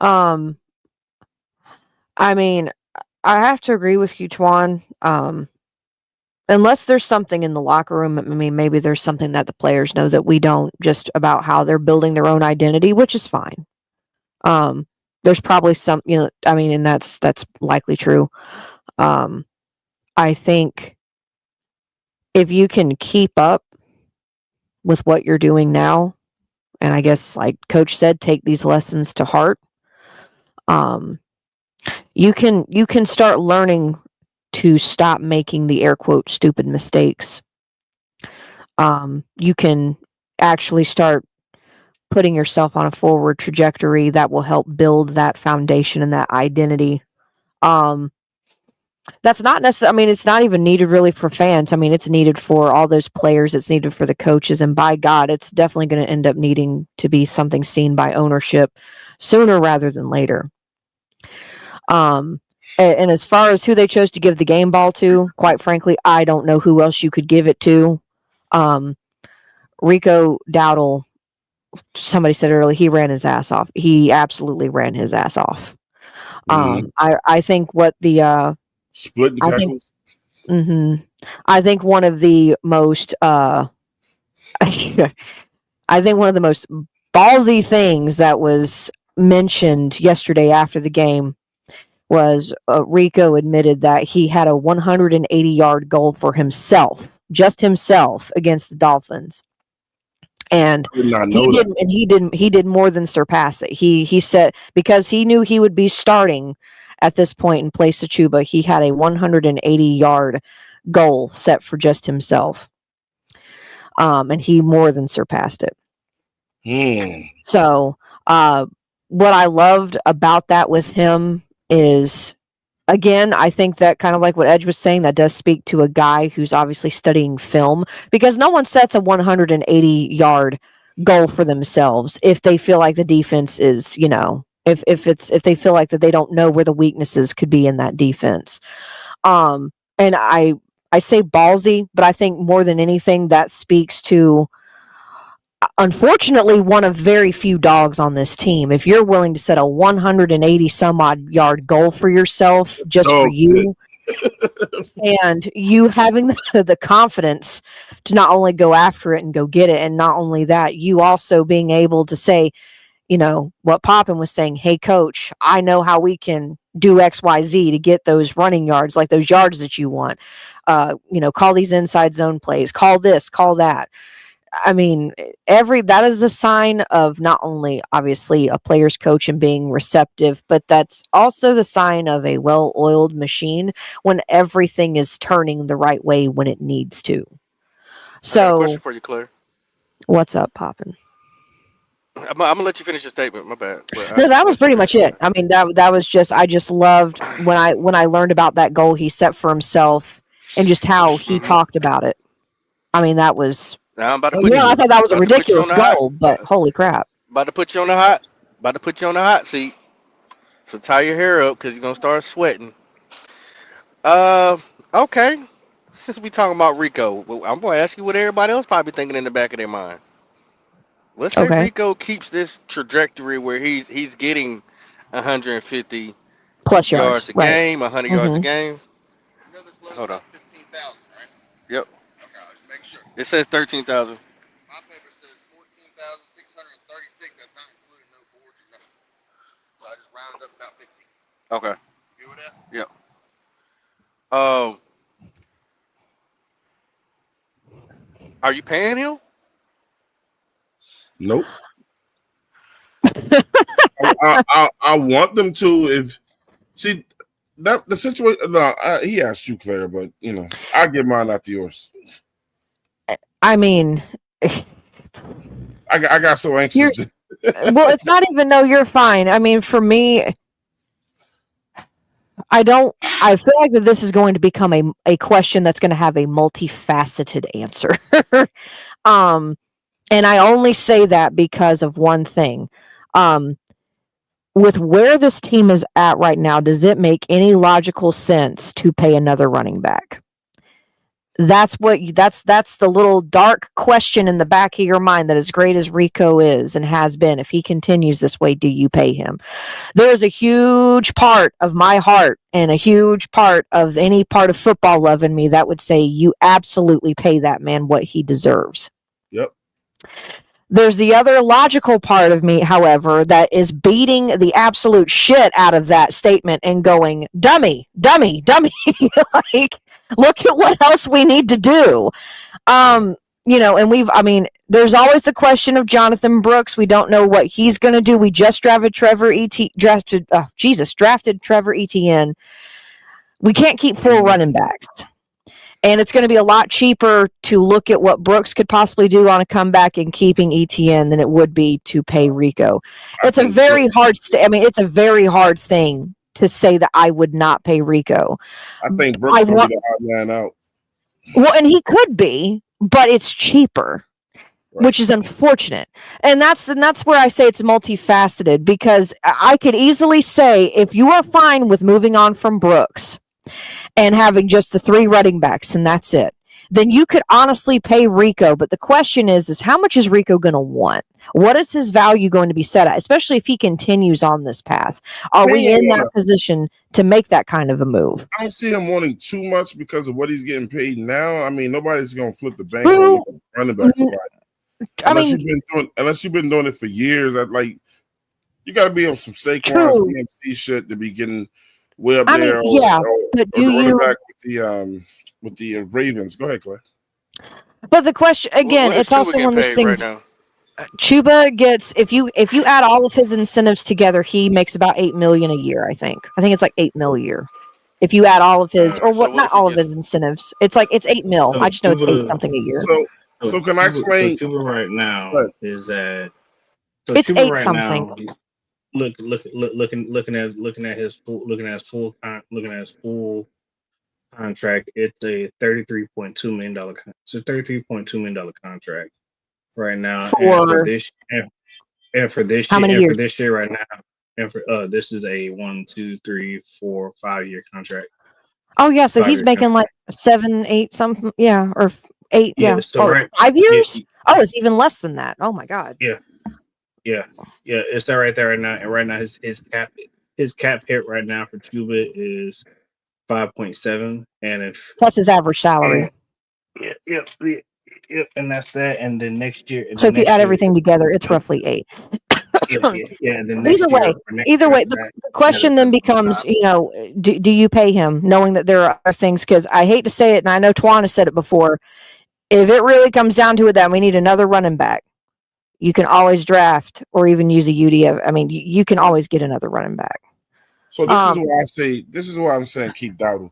I mean, I have to agree with you, Twan. Unless there's something in the locker room, I mean, maybe there's something that the players know that we don't, just about how they're building their own identity, which is fine. There's probably some, you know, I mean, and that's likely true. I think if you can keep up with what you're doing now, and I guess, like Coach said, take these lessons to heart, you can start learning to stop making the air quote stupid mistakes. You can actually start putting yourself on a forward trajectory that will help build that foundation and that identity. That's not necessarily, I mean, it's not even needed really for fans. I mean, it's needed for all those players. It's needed for the coaches. And by God, it's definitely going to end up needing to be something seen by ownership sooner rather than later. And as far as who they chose to give the game ball to, quite frankly, I don't know who else you could give it to. Rico Dowdle, somebody said earlier, he ran his ass off. He absolutely ran his ass off. I think what the split the tackles. I think one of the most I think one of the most ballsy things that was mentioned yesterday after the game was Rico admitted that he had a 180-yard goal for himself, just himself, against the Dolphins. And he did more than surpass it. He said, because he knew he would be starting at this point in place of Chuba, he had a 180-yard goal set for just himself. And he more than surpassed it. So, what I loved about that with him is, again, I think that kind of like what Edge was saying, that does speak to a guy who's obviously studying film, because no one sets a 180-yard goal for themselves if they feel like the defense is, if they feel like that they don't know where the weaknesses could be in that defense. And I say ballsy, but I think more than anything that speaks to, unfortunately, one of very few dogs on this team. If you're willing to set a 180 some odd yard goal for yourself, just for you, and you having the confidence to not only go after it and go get it, and not only that, you also being able to say, what Poppin was saying, hey, coach, I know how we can do XYZ to get those running yards, like those yards that you want. Call these inside zone plays, call this, call that. I mean, that is a sign of not only obviously a player's coach and being receptive, but that's also the sign of a well-oiled machine when everything is turning the right way when it needs to. So, I got a question for you, Claire. What's up, Poppin'? I'm gonna let you finish your statement. My bad. No, that was pretty much it. I mean, that was just, I just loved when I learned about that goal he set for himself and just how he talked about it. I mean, that was. Now I'm about to put I thought that was a ridiculous goal, but holy crap! About to put you on the hot seat. So tie your hair up because you're gonna start sweating. Okay. Since we talking about Rico, I'm gonna ask you what everybody else probably thinking in the back of their mind. Let's say Rico keeps this trajectory where he's getting 150 plus yards a right. game, 100 yards a game. Hold on. 15,000, right? Yep. Okay, I'll just make sure. It says 13,000. My paper says 14,636. That's not including no boards or nothing. So I just rounded up about 15. Okay. You with that? Yep. Are you paying him? Nope. I want them to. That the situation. No, he asked you, Claire, but I give mine out to yours. I mean, I got so anxious. Well, it's not even though you're fine. I mean, for me, I feel like that this is going to become a question that's going to have a multifaceted answer. And I only say that because of one thing. With where this team is at right now, does it make any logical sense to pay another running back? That's the little dark question in the back of your mind, that as great as Rico is and has been, if he continues this way, do you pay him? There is a huge part of my heart and a huge part of any part of football love in me that would say you absolutely pay that man what he deserves. Yep. There's the other logical part of me, however, that is beating the absolute shit out of that statement and going, dummy. Like, look at what else we need to do. And there's always the question of Jonathan Brooks. We don't know what he's going to do. We just drafted Trevor Etienne. We can't keep 4 running backs. And it's going to be a lot cheaper to look at what Brooks could possibly do on a comeback and keeping ETN than it would be to pay Rico. It's a very hard it's a very hard thing to say that I would not pay Rico. I think Brooks will be the odd man out. Well, and he could be, but it's cheaper, which is unfortunate. And that's where I say it's multifaceted, because I could easily say, if you are fine with moving on from Brooks and having just the 3 running backs and that's it, then you could honestly pay Rico. But the question is how much is Rico going to want? What is his value going to be set at, especially if he continues on this path? Are we in that position to make that kind of a move? I don't see him wanting too much because of what he's getting paid now. I mean, nobody's going to flip the bank on the running back spot. Unless you've been doing it for years. You got to be on some Saquon CMC shit to be getting way up there. But do you back with the Ravens? Go ahead, Claire. But the question again, it's also one of those things. Right Chuba gets if you add all of his incentives together, he makes about $8 million a year. I think it's like $8 million a year. If you add all of his, or So what? what Not if he all of gets? his incentives. It's like it's $8 million. I So just know it's 8 Chuba, something a year. So can I explain? Chuba right now But is at so It's Chuba 8 right something. now. Looking at his full contract. It's a $33.2 million. It's a $33.2 million contract right now, and for For this and for this how year many and for years? this year right now, and for this is a 1, 2, 3, 4, 5 year contract. Oh yeah, so he's 5 year making like contract. 7, 8 something. Yeah, or 8. Yeah. Yeah. So Oh, right. 5 Yeah. years. Oh, it's even less than that. Oh my God. Yeah. Yeah. Yeah. It's that right there right now, and right now his cap hit right now for Cuba is 5.7, and if That's his average salary. and yeah, and that's that, and then next year, So if you add everything together, it's roughly 8. and then Either next year, way, or next the contract, question then becomes, do you pay him, knowing that there are other things? Because I hate to say it, and I know Twan has said it before. If it really comes down to it, that we need another running back, you can always draft or even use a UDF. I mean, you can always get another running back. so this is why I say this is why I'm saying keep Dowdle.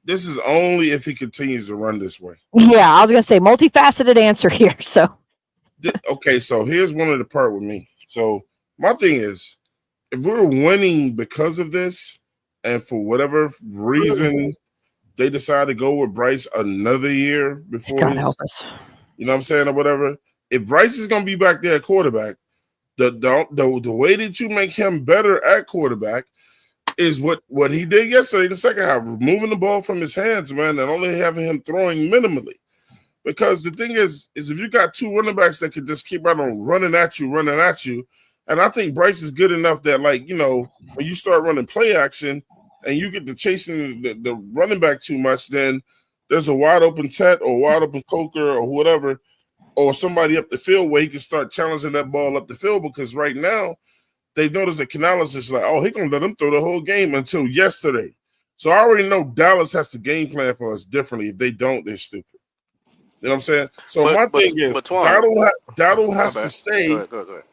This is only if he continues to run this way. Yeah, I was gonna say multifaceted answer here. So okay, so here's one of the part with me. So my thing is, if we're winning because of this, and for whatever reason they decide to go with Bryce another year before God his, help us. you know what I'm saying, or whatever. If Bryce is gonna be back there at quarterback, the way that you make him better at quarterback is what he did yesterday in the second half, removing the ball from his hands, man, and only having him throwing minimally. Because the thing is if you got two running backs that could just keep right on running at you, and I think Bryce is good enough that, like, you know, when you start running play action and you get to chasing the running back too much, then there's a wide open Tet or wide open Coker or whatever, or somebody up the field where he can start challenging that ball up the field. Because right now they've noticed that Canales is like, oh, he gonna let him throw the whole game until yesterday. So I already know Dallas has to game plan for us differently. If they don't, they're stupid. You know what I'm saying? So my thing is, Twan, Dowdle has to stay Go ahead.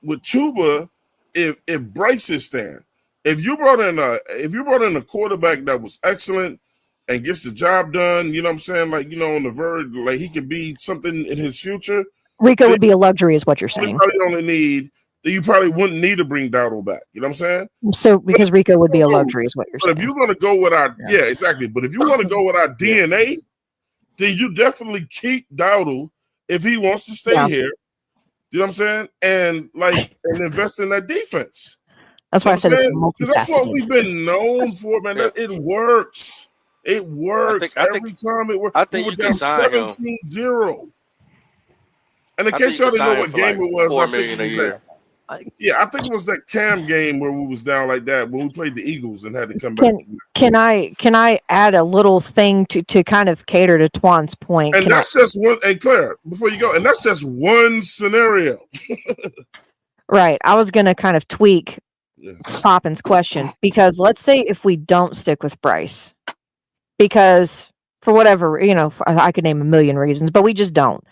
with Chuba if Bryce is staying. If you brought in a quarterback that was excellent and gets the job done, you know what I'm saying? Like, you know, on the verge, like he could be something in his future. Rico would be a luxury, is what you're saying. You probably wouldn't need to bring Dowdle back. You know what I'm saying? So because Rico would be a luxury, is what you're saying. But if you're gonna go with our exactly. But if you want to go with our DNA, then you definitely keep Dowdle if he wants to stay here. You know what I'm saying? And invest in that defense. That's why I said it's multifaceted. That's what we've been known for, man. It works. It works every time. It works. We were down 17-0. And in case y'all didn't know what game it was, I think it was that. Yeah, I think it was that Cam game where we was down like that when we played the Eagles and had to come back. Can I add a little thing to kind of cater to Twan's point? And that's just one. Hey, Claire, before you go, and that's just one scenario. Right. I was going to kind of tweak Poppin's question, because let's say if we don't stick with Bryce, because for whatever, you know, I could name a million reasons, but we just don't.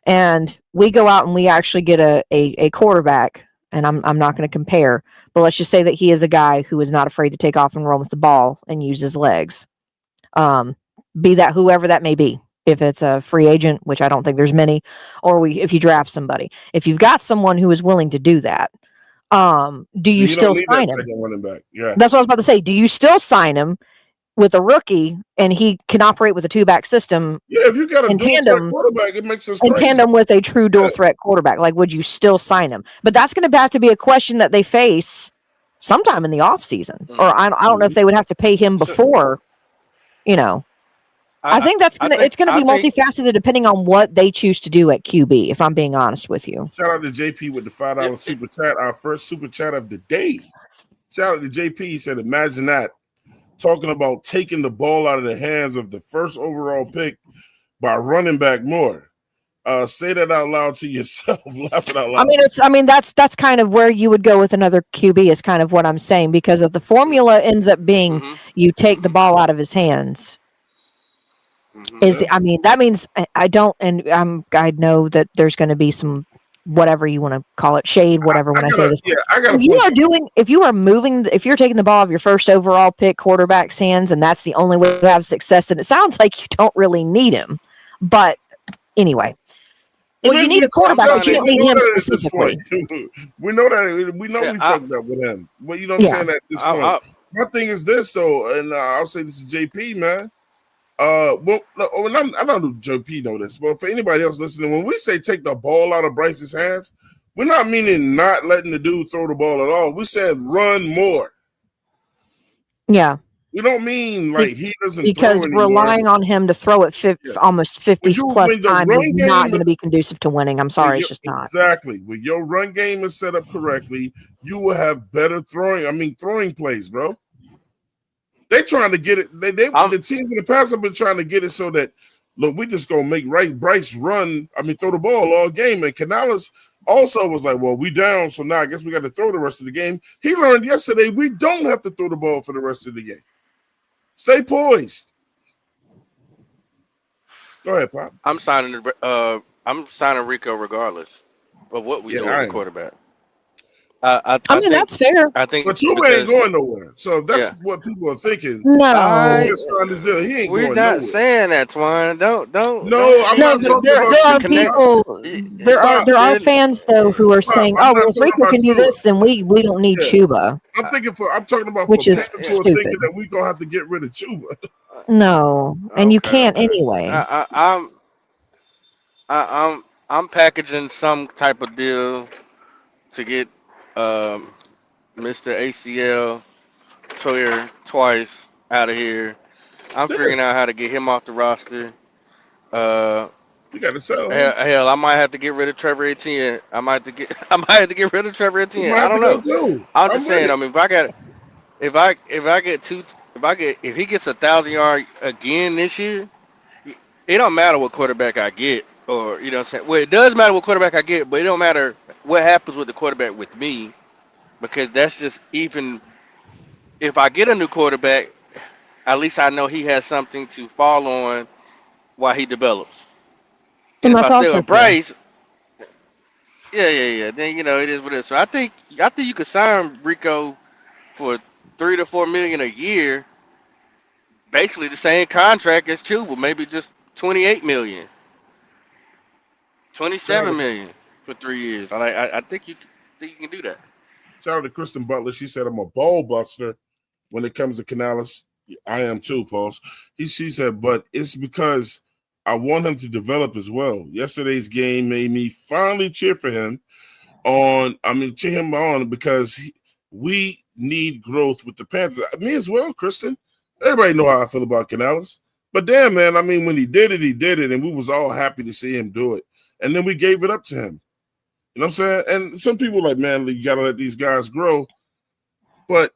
And we go out and we actually get a quarterback, and I'm not going to compare, but let's just say that he is a guy who is not afraid to take off and run with the ball and use his legs. Be that whoever that may be. If it's a free agent, which I don't think there's many, or if you draft somebody. If you've got someone who is willing to do that, do you still sign him? Running back. Yeah. That's what I was about to say. Do you still sign him with a rookie and he can operate with a two-back system? Yeah, if you got a dual threat quarterback, it makes us crazy. In tandem with a true dual threat quarterback, like, would you still sign him? But that's going to have to be a question that they face sometime in the offseason. Or I don't know if they would have to pay him before, you know. I think it's going to be multifaceted depending on what they choose to do at QB, if I'm being honest with you. Shout out to JP with the $5 super chat, our first super chat of the day. Shout out to JP. He said, imagine that. Talking about taking the ball out of the hands of the first overall pick by running back more. Say that out loud to yourself. Laugh it out loud. That's kind of where you would go with another QB, is kind of what I'm saying, because if the formula ends up being you take the ball out of his hands, that means I know that there's going to be some whatever you want to call it, shade, whatever. When I say this, I got. If you are taking the ball of your first overall pick quarterback's hands, and that's the only way to have success, and it sounds like you don't really need him. But anyway, well, you need a quarterback, but you don't need him specifically. We know that. We know we fucked up with him. But you know what I'm saying at this point. My thing is this though, and I'll say this is JP, man. Well, I don't know JP know this, but for anybody else listening, when we say take the ball out of Bryce's hands, we're not meaning not letting the dude throw the ball at all. We said run more. Yeah. We don't mean like he doesn't because throw relying on him to throw it almost 50 plus times is not going to be conducive to winning. I'm sorry, it's just not. Exactly. When your run game is set up correctly, you will have better throwing plays, bro. They trying to get it. The teams in the past have been trying to get it so that look, we just gonna make Bryce run. Throw the ball all game. And Canales also was like, well, we down, so now I guess we got to throw the rest of the game. He learned yesterday we don't have to throw the ball for the rest of the game. Stay poised. Go ahead, Pop. I'm signing Rico regardless of what we do with the quarterback. I think that's fair. I think, but Chuba ain't going nowhere. So that's what people are thinking. No, we're not saying that, Twan. Don't. No, I'm not talking about there are fans though who are saying, "Oh, well, if Rico can do this, then we don't need Chuba." I'm talking about which is stupid. Thinking that we gonna have to get rid of Chuba. No, and you can't anyway. I'm packaging some type of deal to get Mr. ACL Toyer twice out of here. I'm figuring out how to get him off the roster. We got to sell. Hell, I might have to get rid of Trevor Etienne. I might have to get rid of Trevor Etienne. I don't know. I'm just saying. If he gets 1,000 yards again this year, it don't matter what quarterback I get, or you know what I'm saying. Well, it does matter what quarterback I get, but it don't matter what happens with the quarterback with me, because that's just even. If I get a new quarterback, at least I know he has something to fall on while he develops. And if I stay with Bryce, yeah, then it is what it is. So I think you could sign Rico for $3 to $4 million a year, basically the same contract as Chuba, maybe just $28 million, $27 million for 3 years. I think you can do that. Shout out to Kristen Butler. She said I'm a ball buster when it comes to Canales. I am too, Paul. She said, but it's because I want him to develop as well. Yesterday's game made me finally cheer for him cheer him on because we need growth with the Panthers. Me as well, Kristen. Everybody know how I feel about Canales. But damn, man, when he did it, and we was all happy to see him do it. And then we gave it up to him. You know what I'm saying? And some people are like, man, you got to let these guys grow. But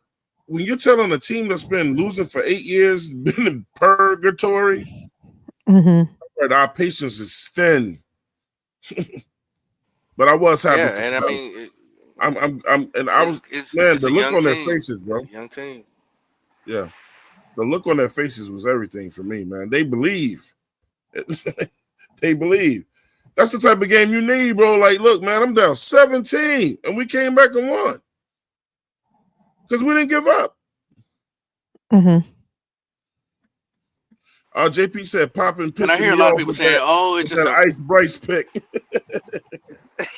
when you're telling a team that's been losing for 8 years, been in purgatory, our patience is thin. But I was happy. Yeah, and I was the look on their faces, bro. Young team. Yeah, the look on their faces was everything for me, man. They believe. They believe. That's the type of game you need, bro. Like, look, man, I'm down 17, and we came back and won because we didn't give up. JP said, "Popping." And I hear a lot of people saying, "Oh, it's just an Ice Bryce pick."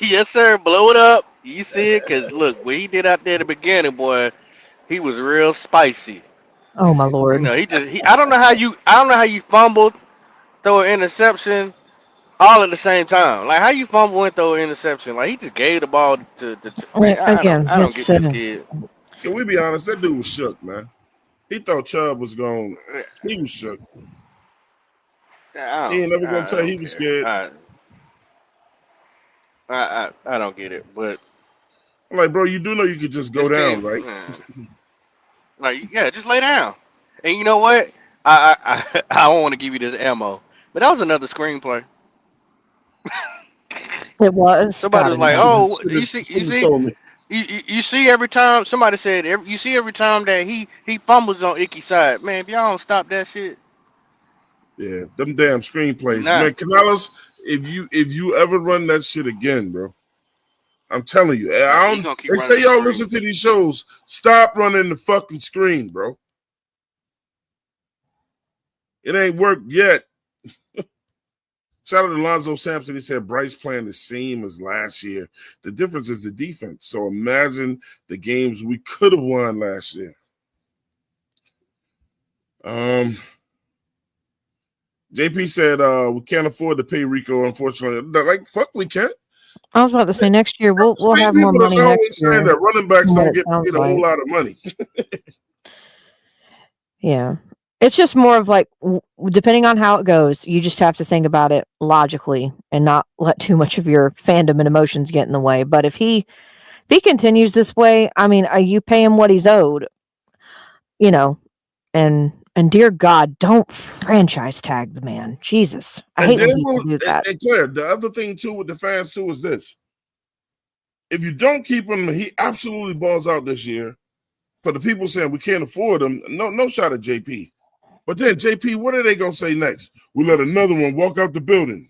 Yes, sir. Blow it up. You see it? Because look, what he did out there at the beginning, boy, he was real spicy. Oh my Lord! I don't know how you fumbled, throw an interception, all at the same time. Like how you fumble and throw an interception? Like he just gave the ball to I don't get this kid. Can we be honest? That dude was shook, man. He thought Chubb was going. He was shook. He ain't never gonna tell he was scared. I don't get it, but I'm like, bro, you do know you could just go down, right? Like, yeah, just lay down. And you know what? I don't want to give you this ammo, but that was another screenplay. It was. Somebody was like, "Oh, you see every time." Somebody said, "You see every time that he fumbles on Icky's side, man. If y'all don't stop that shit." Yeah, them damn screenplays, man. Canales, if you ever run that shit again, bro, I'm telling you. He gonna keep They running say the y'all screen. listen to these shows. Stop running the fucking screen, bro. It ain't worked yet. Shout out to Lonzo Sampson. He said Bryce playing the same as last year. The difference is the defense. So imagine the games we could have won last year. JP said we can't afford to pay Rico, unfortunately. Like, fuck, we can't. I was about to say next year we'll Same have more people that's money next always saying year. that running backs from what don't it get sounds paid a whole like. lot of money. Yeah. It's just more of like, depending on how it goes, you just have to think about it logically and not let too much of your fandom and emotions get in the way. But if he continues this way, I mean, you pay him what he's owed, you know, and dear God, don't franchise tag the man. Jesus. I And hate then when people do that. and Claire, the other thing too with the fans too is this. If you don't keep him, he absolutely balls out this year. For the people saying we can't afford him, no shot at JP. But then JP, what are they gonna say next? We let another one walk out the building.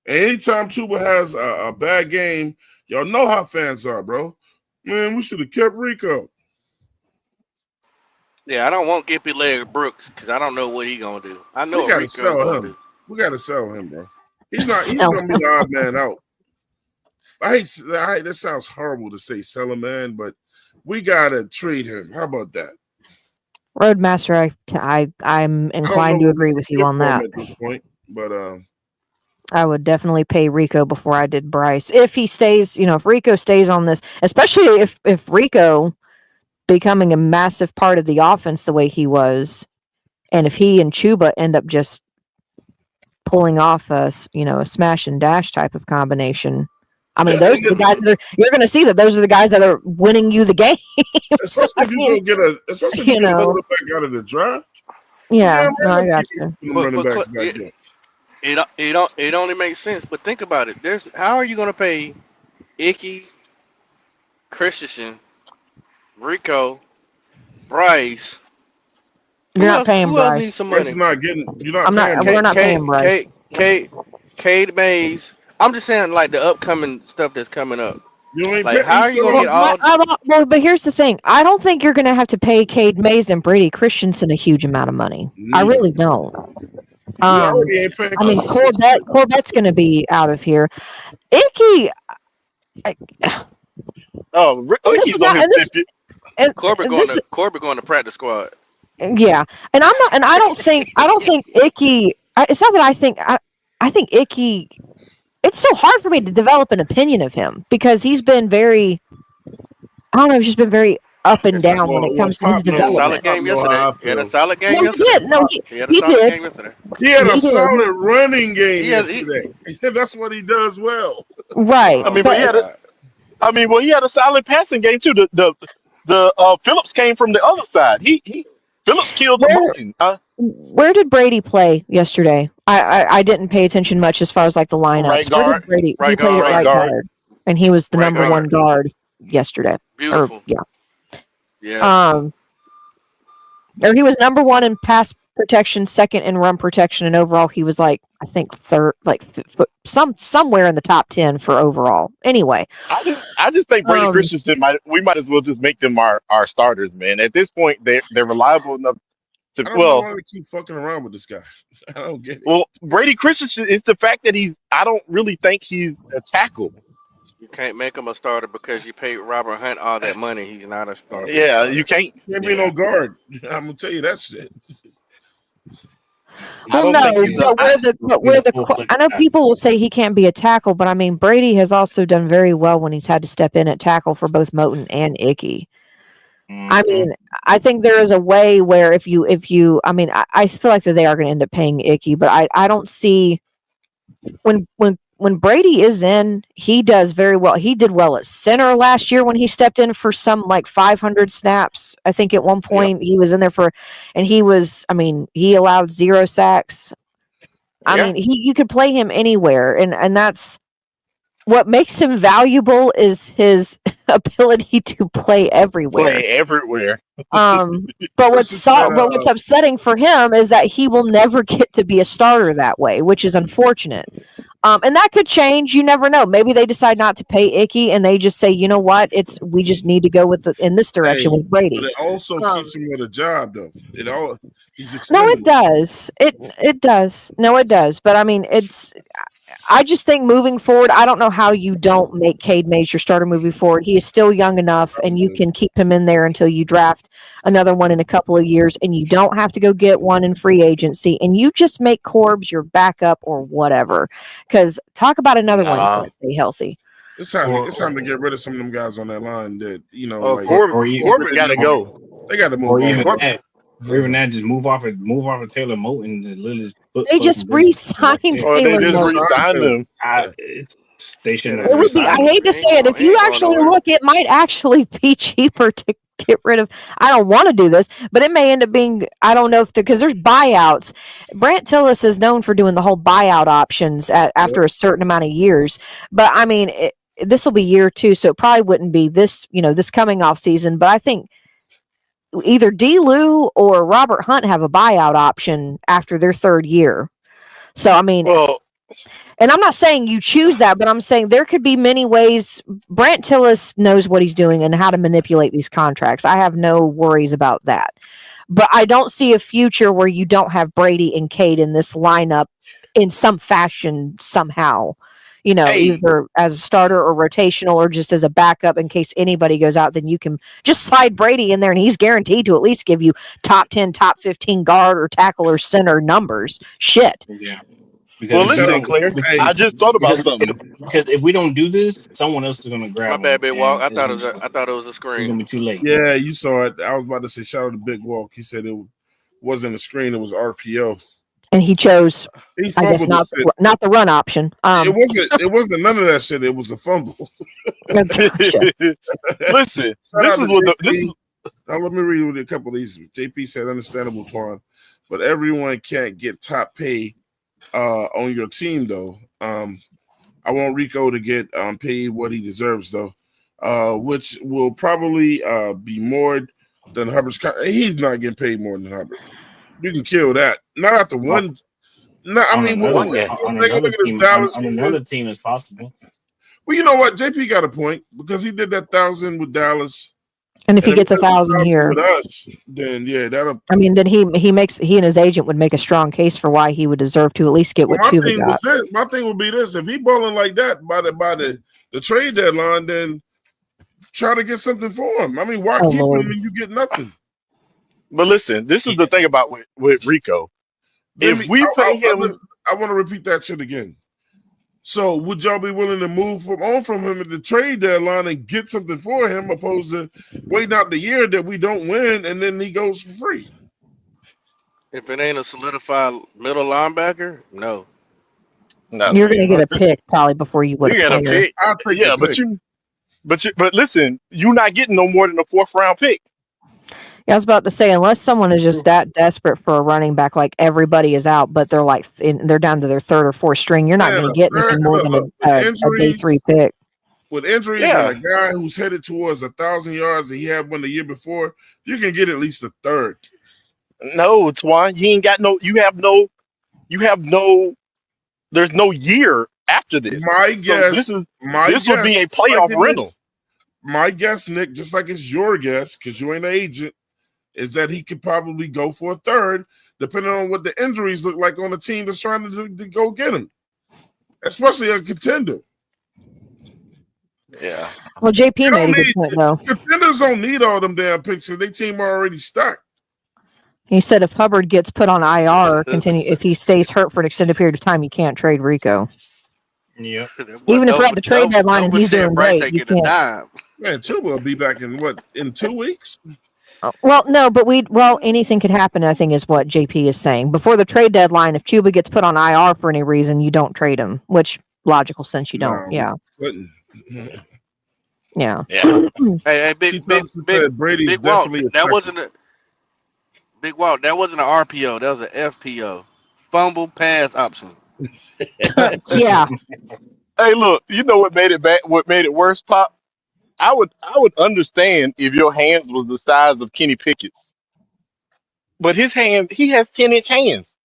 And anytime Chuba has a bad game, y'all know how fans are, bro. Man, we should have kept Rico. Yeah, I don't want Gippy Leg Brooks because I don't know what he gonna do. I know We what gotta Rico sell gonna him. do. We gotta sell him, bro. He's gonna be the odd man out. I hate that sounds horrible to say sell him, man, but we gotta trade him. How about that? Roadmaster, I'm inclined to agree with you on that. At this point, but I would definitely pay Rico before I did Bryce. If he stays, if Rico stays on this, especially if Rico becoming a massive part of the offense the way he was, and if he and Chuba end up just pulling off a smash and dash type of combination. I mean, those are the guys that you're going to see that those are the guys that are winning you the game. Especially if you go get a quarterback out of the draft. Yeah, no, I got you. Running backs back then. It only makes sense, but think about it. How are you going to pay Icky, Christensen, Rico, Bryce? You're not paying who Bryce. else needs some money? We're not paying Bryce. Cade Mays. I'm just saying, like the upcoming stuff that's coming up. Like, how are you gonna get all? Well, but here's the thing. I don't think you're going to have to pay Cade Mays and Brady Christensen a huge amount of money. I really don't. I mean, Corvette's going to be out of here. Icky. Icky's on his 50. Corbett going to practice squad. Yeah, and I don't think Icky. It's not that I think Icky. It's so hard for me to develop an opinion of him because he's been very. I don't know. He's just been very up and down when it comes to his development. Solid game yesterday. He had a solid game yesterday. He did. No, he had a solid game yesterday. He had a solid running game yesterday. That's what he does well. Right. He had a solid passing game too. The Phillips came from the other side. Phillips killed the ball. Where did Brady play yesterday? I didn't pay attention much as far as like the lineups. Right guard. Where did Brady? He played at right guard, and he was the number one guard yesterday. Beautiful. Yeah. Or he was number one in pass protection, second in run protection, and overall he was I think third, somewhere in the top 10 for overall. Anyway, I just think Brady Christensen we might as well just make them our starters, man. At this point, they're reliable enough. I don't know why we keep fucking around with this guy. I don't get it. Well, Brady Christensen is the fact that I don't really think he's a tackle. You can't make him a starter because you paid Robert Hunt all that money. He's not a starter. Yeah, you can't. Can't be no guard. I'm gonna tell you that shit. Well, no, I know people will say he can't be a tackle, but I mean Brady has also done very well when he's had to step in at tackle for both Moton and Icky. I mean, I think there is a way where if you, I feel like that they are going to end up paying Icky, but I don't see when Brady is in, he does very well. He did well at center last year when he stepped in for some 500 snaps. I think at one point he was in there and he allowed 0 sacks. I mean, you could play him anywhere, and that's what makes him valuable is his ability to play everywhere. But what's upsetting for him is that he will never get to be a starter that way, which is unfortunate. And that could change. You never know. Maybe they decide not to pay Icky, and they just say, you know what, we just need to go in this direction Hey, with Brady. but it also Um, keeps him with a job, though. He's no, it expendable. does. It does. No, it does. But I mean, I just think moving forward, I don't know how you don't make Cade Mays your starter moving forward. He is still young enough, and you can keep him in there until you draft another one in a couple of years, and you don't have to go get one in free agency, and you just make Corbs your backup or whatever. Because talk about another one who Nah. can't stay healthy. It's time to get rid of some of them guys on that line that like Corbin got to go. They got to move or on. even that, or even that, just move off of Taylor Moton and just literally just put They just fucking Bridges right re-signed there. Or they Taylor just Moton. re-signed him. They shouldn't Yeah, have It would be. I re-signed him. hate to say it. If you actually look, it might actually be cheaper to get rid of. I don't want to do this, but it may end up being. I don't know if because there's buyouts. Brant Tillis is known for doing the whole buyout options after a certain amount of years. But I mean, this will be year 2, so it probably wouldn't be this. This coming off season. But I think either D. Lou or Robert Hunt have a buyout option after their 3rd year. So I mean. Well, and I'm not saying you choose that, but I'm saying there could be many ways. Brant Tillis knows what he's doing and how to manipulate these contracts. I have no worries about that. But I don't see a future where you don't have Brady and Cade in this lineup in some fashion somehow. Either as a starter or rotational or just as a backup in case anybody goes out, then you can just slide Brady in there and he's guaranteed to at least give you top 10, top 15 guard or tackle or center numbers. Shit. Yeah. Well, listen, Claire. I just thought about something. Because if we don't do this, someone else is going to grab My bad, him, Big Walk. I and thought it was a it's screen. going to be too late. Yeah, you saw it. I was about to say shout out to Big Walk. He said it wasn't a screen; it was RPO. And he chose, I guess, not the run option. It wasn't none of that shit. It was a fumble. Listen, this is what now let me read with a couple of these. JP said, "Understandable, Twan, but everyone can't get top pay on your team, though. I want Rico to get paid what he deserves, though, which will probably be more than Hubbard's. He's not getting paid more than Hubbard. You can kill that. Not after one. No, I mean, on another team is possible. Well, you know what? JP got a point because he did that 1,000 with Dallas. And if he gets 1,000 here with us, then yeah, that'll. I mean, then he and his agent would make a strong case for why he would deserve to at least get what Chuba got. My thing would be this: if he balling like that by the trade deadline, then try to get something for him. I mean, why keep him when you get nothing? But listen, this is the thing about with Rico. If we pay him, I want to repeat that shit again. So would y'all be willing to move from him at the trade deadline and get something for him, opposed to waiting out the year that we don't win and then he goes for free? If it ain't a solidified middle linebacker, no. You're going to get a pick probably before you would. You get a pick. Yeah, but listen, you're not getting no more than a 4th round pick. Yeah, I was about to say, unless someone is just that desperate for a running back, like everybody is out, but they're down to their 3rd or 4th string, you're not going to get anything more than a day 3 pick. With injuries and a guy who's headed towards 1,000 yards that he had one the year before, you can get at least a 3rd. No, Twan, you ain't got no. You have no. There's no year after this. This would be a playoff rental. My guess, Nick, just like it's your guess, because you ain't an agent, is that he could probably go for a 3rd, depending on what the injuries look like on the team that's trying to go get him, especially a contender. Yeah. Well, JP made a good point, though. Contenders don't need all them damn picks. Their team are already stacked. He said if Hubbard gets put on IR, if he stays hurt for an extended period of time, you can't trade Rico. Yeah. Even if we're at the trade deadline and he's doing great, you can't. Man, Chuba will be back in 2 weeks? Well, no, but anything could happen, I think, is what JP is saying. Before the trade deadline, if Chuba gets put on IR for any reason, you don't trade him, which logical sense you don't. Yeah. Yeah. Hey, Big Walt, that wasn't an RPO, that was an FPO. Fumble pass option. Yeah. Hey, look, you know what made it bad? What made it worse, Pop? I would understand if your hands was the size of Kenny Pickett's, but he has 10-inch hands.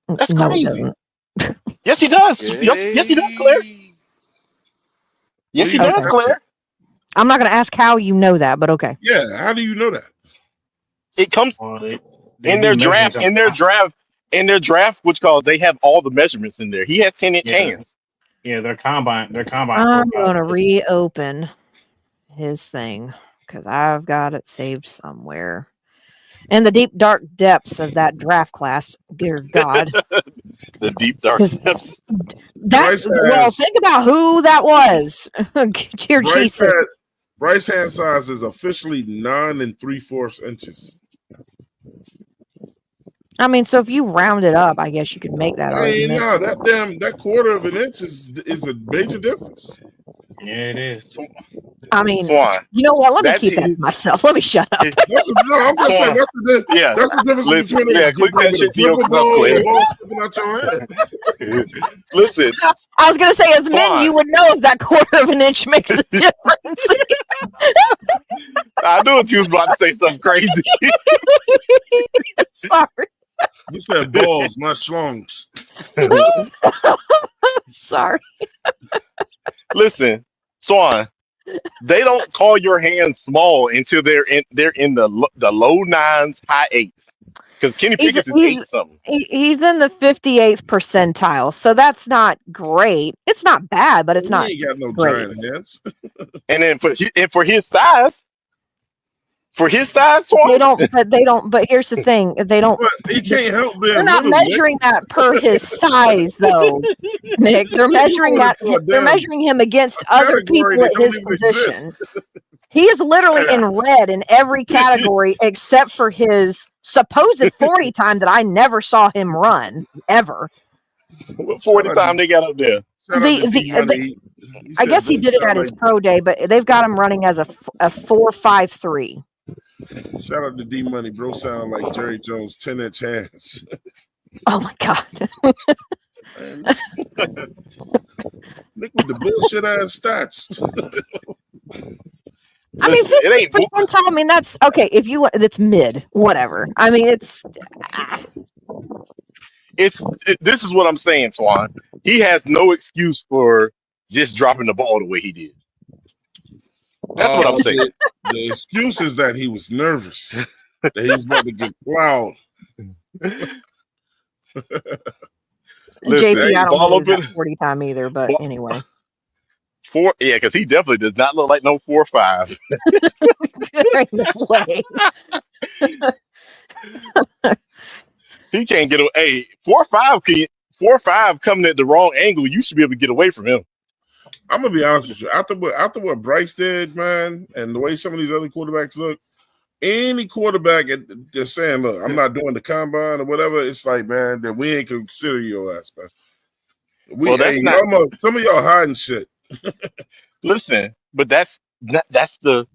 That's crazy. Yes, he does. Yes, he does, Claire. Yay. Yes, he Where you does, get Okay. that from? Claire. I'm not going to ask how you know that, but okay. Yeah, how do you know that? It comes Well, they in do their measurements draft. on In their draft, which called they have all the measurements in there. He has 10-inch yeah, hands. yeah, their combine I'm profiles going to are listed. reopen his thing because I've got it saved somewhere. In the deep, dark depths of that draft class, dear God. The deep dark 'Cause depths. well, think about who that was. Dear Bryce Jesus. had Bryce hand size is officially 9 3/4 inches. I mean, so if you round it up, I guess you could make that Hey, argument. no, that quarter of an inch is a major difference. Yeah, it is. I mean, Swan. you know what? Let me That's keep that to myself. Let me shut up. I'm just saying Swan. that's the difference Listen, between yeah, a click that shit to your dribble cup, ball and Claire. a ball slipping out your hand. Listen, I was going to say, as men, Swan. you would know if that quarter of an inch makes a difference. I knew you was about to say something crazy. Sorry. You said balls, not schlongs. Sorry. Listen, Swan. They don't call your hands small until they're in the low 9s, high 8s. Because Kenny He's Pickett's is 8 something. he's in the 58th percentile, so that's not great. It's not bad, but it's He not ain't got no great. giant hands. And then for his size, Swan. They don't. But here's the thing: they don't. But he can't help They're being not little, Nick. measuring that per his size, though, Nick. They're measuring ordered that. for a They're damn measuring him against other category people that at don't his even exist. position. He is literally in red in every category except for his supposed 40 time that I never saw him run ever. What 40 time they got up there? Shout out to D Money. I guess he did it at his pro day, but they've got him running as a 4.53. Shout out to D Money, bro. Sound like Jerry Jones 10-inch hands. Oh my God. Nick with the bullshit ass stats. I mean, 50 it ain't percentile. I mean, that's okay. If you want, it's mid, whatever. I mean, this is what I'm saying, Twan. He has no excuse for just dropping the ball the way he did. That's what I'm saying. The excuse is that he was nervous. That he's about to get plowed. Listen, JP, I it's don't all believe open. that 40 time either, but anyway. Yeah, because he definitely does not look like no 4.5. There ain't no way. He can't get away. 4.5 coming at the wrong angle. You should be able to get away from him. I'm gonna be honest with you. After what Bryce did, man, and the way some of these other quarterbacks look, any quarterback that's saying, "Look, I'm not doing the combine or whatever," it's like, man, that we ain't consider your ass, man. Some of y'all hiding shit. Listen, but that's the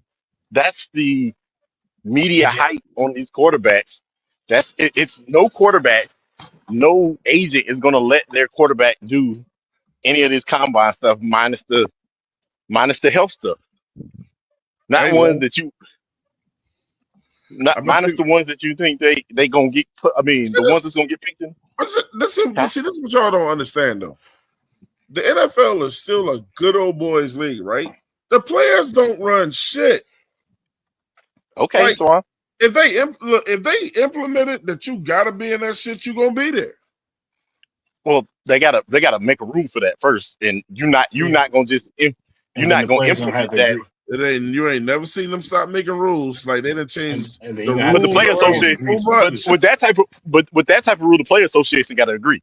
media hype on these quarterbacks. It's no quarterback, no agent is going to let their quarterback do any of this combine stuff minus the health stuff. Not ones that you not minus the ones that you think they gonna get put. I mean, the ones that's gonna get picked in. This is what y'all don't understand though. The NFL is still a good old boys league, right? The players don't run shit. Okay, like, so if they implemented that you gotta be in that shit, you gonna be there. Well, they gotta make a room for that first, and you're not gonna just you're not gonna implement that. You ain't never seen them stop making rules. Like they done changed the rules. But the player association, with that type of rule, the player association got to agree.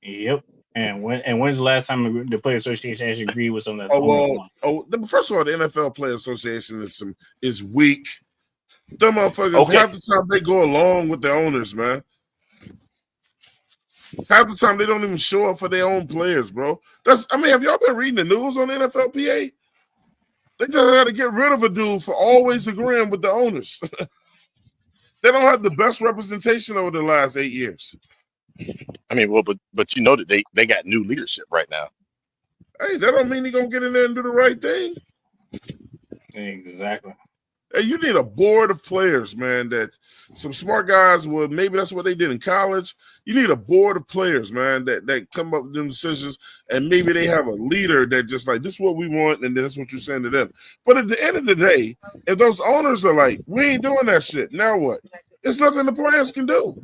Yep. And when's the last time the player association actually agreed with something? First of all, the NFL Player Association is weak. Them motherfuckers, half the time they go along with their owners, man. Half the time they don't even show up for their own players, bro. Have y'all been reading the news on the NFLPA? They just had to get rid of a dude for always agreeing with the owners. They don't have the best representation over the last 8 years. I mean, well, but you know that they got new leadership right now. Hey, that don't mean he's gonna get in there and do the right thing. Exactly. Hey, you need a board of players, man. That some smart guys would. Maybe that's what they did in college. You need a board of players, man, that come up with them decisions, and maybe they have a leader that just like, this is what we want, and then that's what you're saying to them. But at the end of the day, if those owners are like, we ain't doing that shit, now what? There's nothing the players can do.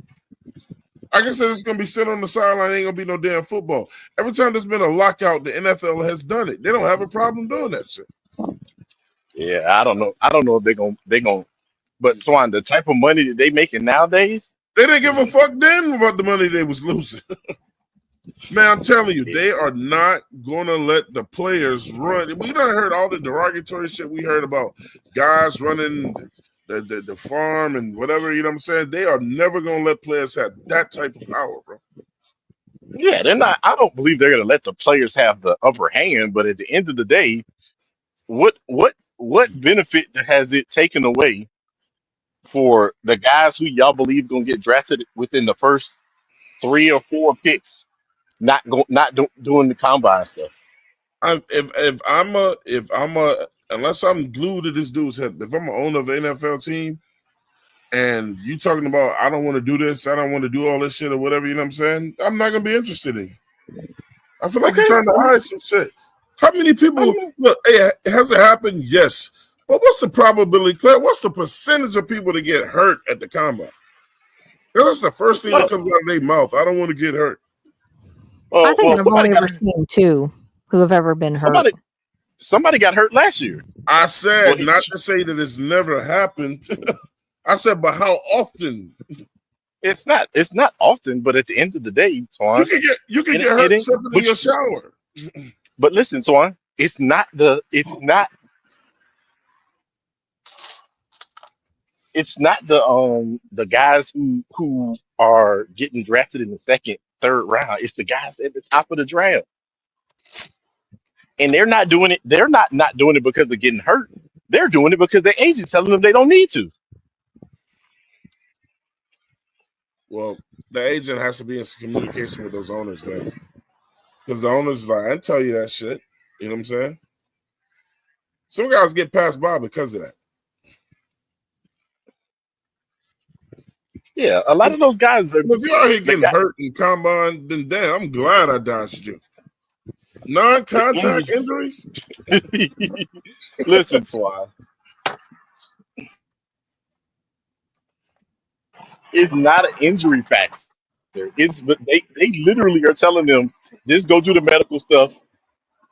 Like I said, it's going to be sitting on the sideline. Ain't going to be no damn football. Every time there's been a lockout, the NFL has done it. They don't have a problem doing that shit. Yeah, I don't know. I don't know if they're gonna. But Swan, the type of money that they making nowadays, They didn't give a fuck then about the money they was losing. Man, I'm telling you, they are not going to let the players run. We done heard all the derogatory shit we heard about guys running the farm and whatever, you know what I'm saying? They are never going to let players have that type of power, bro. yeah, they're not. I don't believe they're gonna let the players have the upper hand. But at the end of the day, what benefit has it taken away for the guys who y'all believe gonna get drafted within the first 3 or 4 picks, doing the combine stuff? If I'm a unless I'm glued to this dude's hip, if I'm an owner of an NFL team and you talking about I don't want to do this, I don't want to do all this shit or whatever, you know what I'm saying? I'm not gonna be interested in you. I feel like you're trying to hide some shit. How many people look? Hey, has it happened? Yes. But what's the probability, Claire? What's the percentage of people that get hurt at the combine? That's the first thing that comes out of their mouth. I don't want to get hurt. I think Well, I've only ever seen 2 who have ever been hurt. Somebody got hurt last year. I said not to say that it's never happened. I said, but how often? It's not often, but at the end of the day, Twan, you can get hurt stepping in your shower. But listen, Twan, it's not the guys who are getting drafted in the second, third round. It's the guys at the top of the draft. And they're not doing it. They're not doing it because of getting hurt. They're doing it because their agent telling them they don't need to. Well, the agent has to be in communication with those owners then. Because the owners like, I didn't tell you that shit. You know what I'm saying? Some guys get passed by because of that. Yeah, a lot of those guys are. If you're out here getting hurt in combine, then damn, I'm glad I dodged you. Non-contact injuries? Listen, Swan. It's not an injury factor. They literally are telling them just go do the medical stuff.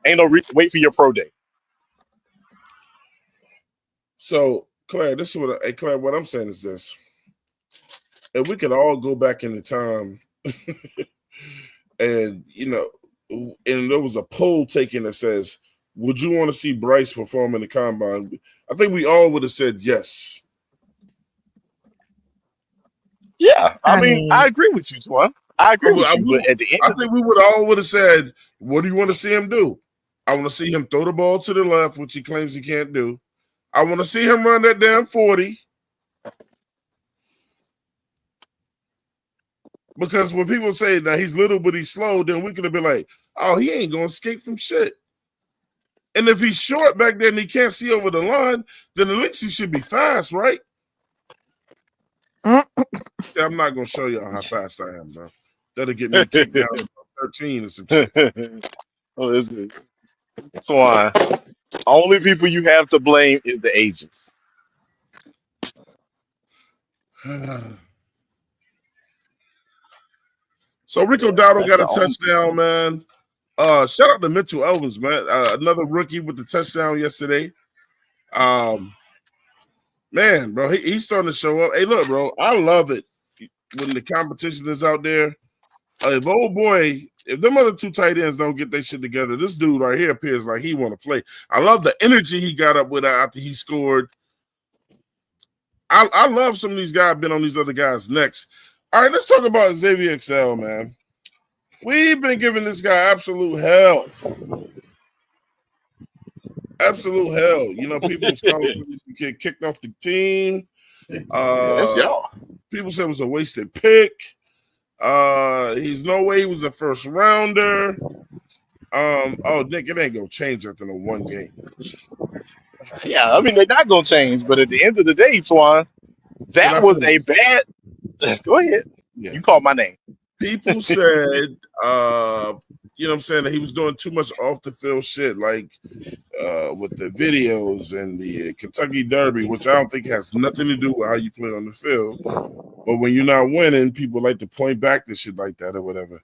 Ain't no wait for your pro day. So, Claire, this is what Claire, what I'm saying is this. If we could all go back in the time and and there was a poll taken that says, would you want to see Bryce perform in the combine? I think we all would have said yes. Yeah, I mean, I agree with you, Swan. I agree with you. But at the end, I think we would have said, what do you want to see him do? I want to see him throw the ball to the left, which he claims he can't do. I want to see him run that damn 40. Because when people say that he's little but he's slow, then we could have been like, oh, he ain't going to escape from shit. And if he's short back there and he can't see over the line, then at least he should be fast, right? I'm not going to show y'all how fast I am, bro. That'll get me kicked down to 13 or some shit. Oh, that's why. Only people you have to blame is the agents. So Rico Dowdle got a touchdown, man. Shout out to Mitchell Evans, man. Another rookie with the touchdown yesterday. Man, bro, he's starting to show up. Hey, look, bro, I love it when the competition is out there. If them other 2 tight ends don't get their shit together, this dude right here appears like he want to play. I love the energy he got up with after he scored. I love some of these guys been on these other guys' necks. All right, let's talk about Xavier Excel, man. We've been giving this guy absolute hell. Absolute hell. You know, people was calling for him to get kicked off the team. That's y'all. People said it was a wasted pick. He's no way he was a first rounder. Nick, it ain't gonna change after no one game. Yeah, I mean they're not gonna change, but at the end of the day, Twan, Can that I was a finish? bad. Go ahead. Yeah. You called my name. People said, you know what I'm saying, that he was doing too much off the field shit, like with the videos and the Kentucky Derby, which I don't think has nothing to do with how you play on the field. But when you're not winning, people like to point back to shit like that or whatever.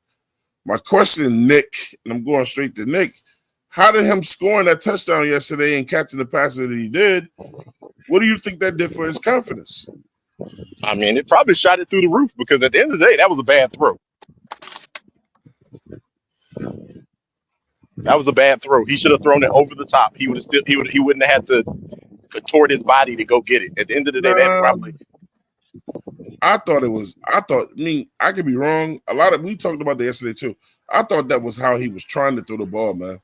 My question, Nick, and I'm going straight to Nick, how did him scoring that touchdown yesterday and catching the passes that he did, what do you think that did for his confidence? I mean, it probably shot it through the roof because at the end of the day, that was a bad throw. That was a bad throw. He should have thrown it over the top. He would have still. He wouldn't have had to contort his body to go get it. At the end of the day, that probably. I mean, I could be wrong. We talked about that yesterday too. I thought that was how he was trying to throw the ball, man.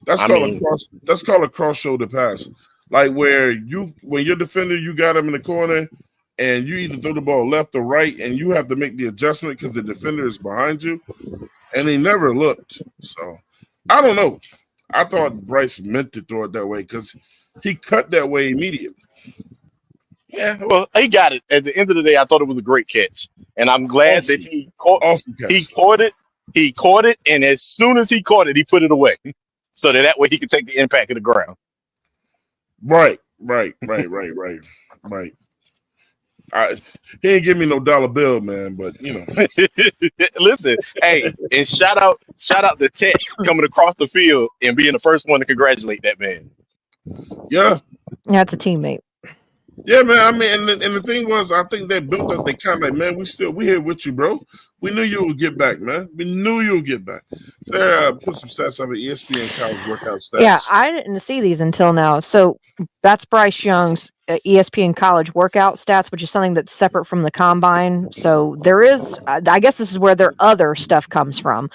That's called a cross shoulder pass. Like when your defender, you got him in the corner and you either throw the ball left or right and you have to make the adjustment because the defender is behind you. And he never looked. So I don't know. I thought Bryce meant to throw it that way because he cut that way immediately. Yeah, well, he got it. At the end of the day, I thought it was a great catch, and I'm glad that he caught it. He caught it, and as soon as he caught it, he put it away, so that way he could take the impact of the ground. Right. He ain't give me no dollar bill, man, but you know. Listen, hey, and shout out to Tech coming across the field and being the first one to congratulate that man. Yeah, that's a teammate. Yeah, man. I mean, and the thing was, I think they built up. They kind of like, man, we here with you, bro. We knew you would get back, man. We knew you would get back. There, put some stats up at ESPN college workout stats. Yeah, I didn't see these until now. So that's Bryce Young's ESPN college workout stats, which is something that's separate from the combine. So there is, I guess this is where their other stuff comes from.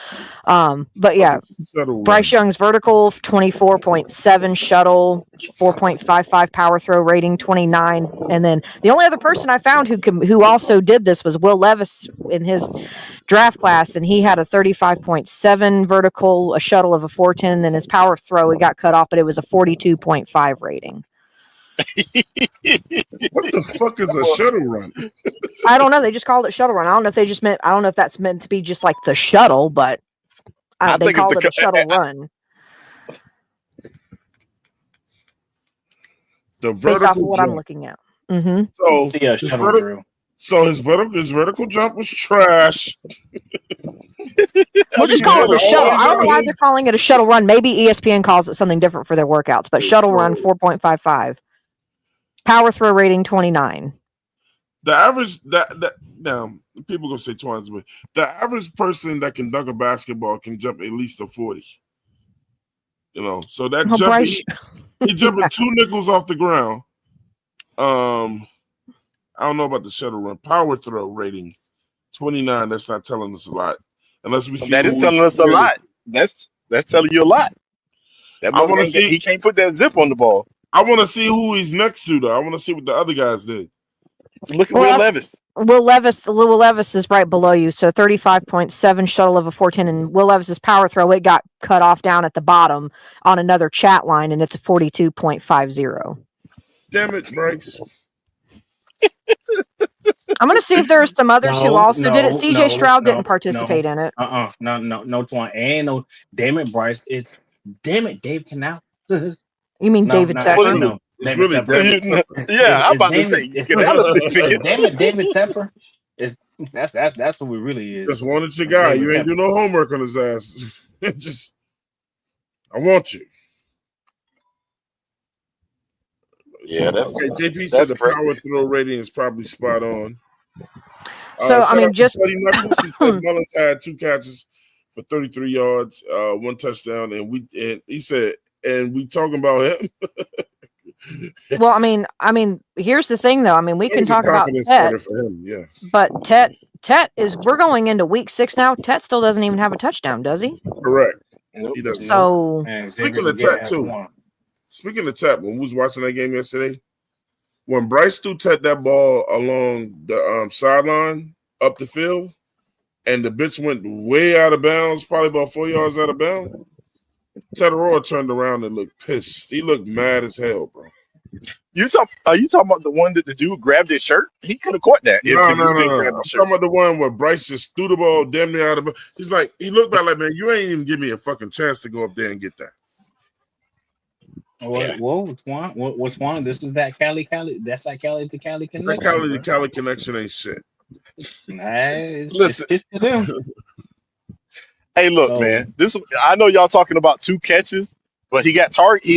But yeah, Bryce Young's vertical 24.7, shuttle 4.55, power throw rating 29, and then the only other person I found who also did this was Will Levis in his draft class, and he had a 35.7 vertical, a shuttle of a 410, and then his power throw, he got cut off, but it was a 42.5 rating. What the fuck is a shuttle run? I don't know. They just called it shuttle run. I don't know if that's meant to be just like the shuttle, but they called it a shuttle run. The based vertical off of what jump. I'm looking at. Mm-hmm. So his vertical jump was trash. We'll just call it a shuttle. I don't know why they're calling it a shuttle run. Maybe ESPN calls it something different for their workouts, but shuttle run 4.55. Power throw rating 29. The average that now people gonna say 20, but the average person that can dunk a basketball can jump at least a 40. You know, so that jump he jumping 2 nickels off the ground. I don't know about the shuttle run. Power throw rating 29. That's not telling us a lot. Unless we see that is telling us a lot. That's telling you a lot. That I want to see he can't put that zip on the ball. I want to see who he's next to, though. I want to see what the other guys did. Look at Will Levis. Will Levis is right below you. So 35.7 shuttle of a 410, and Will Levis's power throw, it got cut off down at the bottom on another chat line, and it's a 42.50. Damn it, Bryce. I'm going to see if there are some others who also did it. CJ Stroud didn't participate in it. No, Twan. Ain't no, damn it, Bryce. It's, damn it, Dave Canal. You mean David Tepper? No, it's David really Tepper. David Tepper. Yeah, I'm about to say. Damn it, David Tepper. That's what we really is. Just wanted your guy. You ain't do no homework on his ass. Just, I want you. Yeah, that's okay. JP said the power throw rating is probably spot on. So I mean, just he said Mullins had 2 catches for 33 yards, 1 touchdown, and he said, and we talking about him. Well, I mean, here's the thing, though. I mean, we can talk about Tet, for him, yeah. But Tet we're going into week 6 now. Tet still doesn't even have a touchdown, does he? Correct. He doesn't. So speaking of Tet too. Speaking of Tet, when we was watching that game yesterday, when Bryce threw Tet that ball along the sideline up the field, and the bitch went way out of bounds, probably about 4 yards out of bounds, Tataroa turned around and looked pissed. He looked mad as hell, bro. Are you talking about the one that the dude grabbed his shirt? He could have caught that if No. the dude didn't grab I'm his shirt. talking about the one where Bryce just threw the ball damn near out of. He's like, he looked back like, man, you ain't even give me a fucking chance to go up there and get that. Whoa, Twan. What's Twan? This is that Cali. That's that Cali to Cali That connection. Cali to bro. Cali connection ain't shit. Nah, it's Listen. shit to them. Hey, look, So, man. I know y'all talking about 2 catches, but he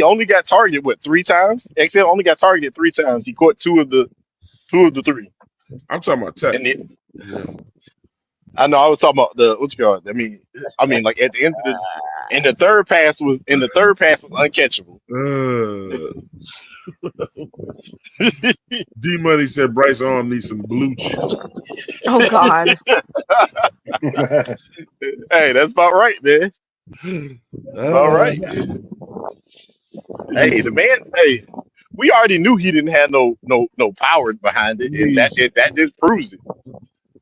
only got targeted 3 times. XL only got targeted 3 times. He caught 2 of the 3. I'm talking about Tech. And Yeah. I know I was talking about the what's it called. I mean, like at the end of the third pass was uncatchable. D Money said Bryce Arm needs some blue chew. Oh God. Hey, that's about right, man. That's about right. Hey, the man. Hey, we already knew he didn't have no power behind it, and that just proves it.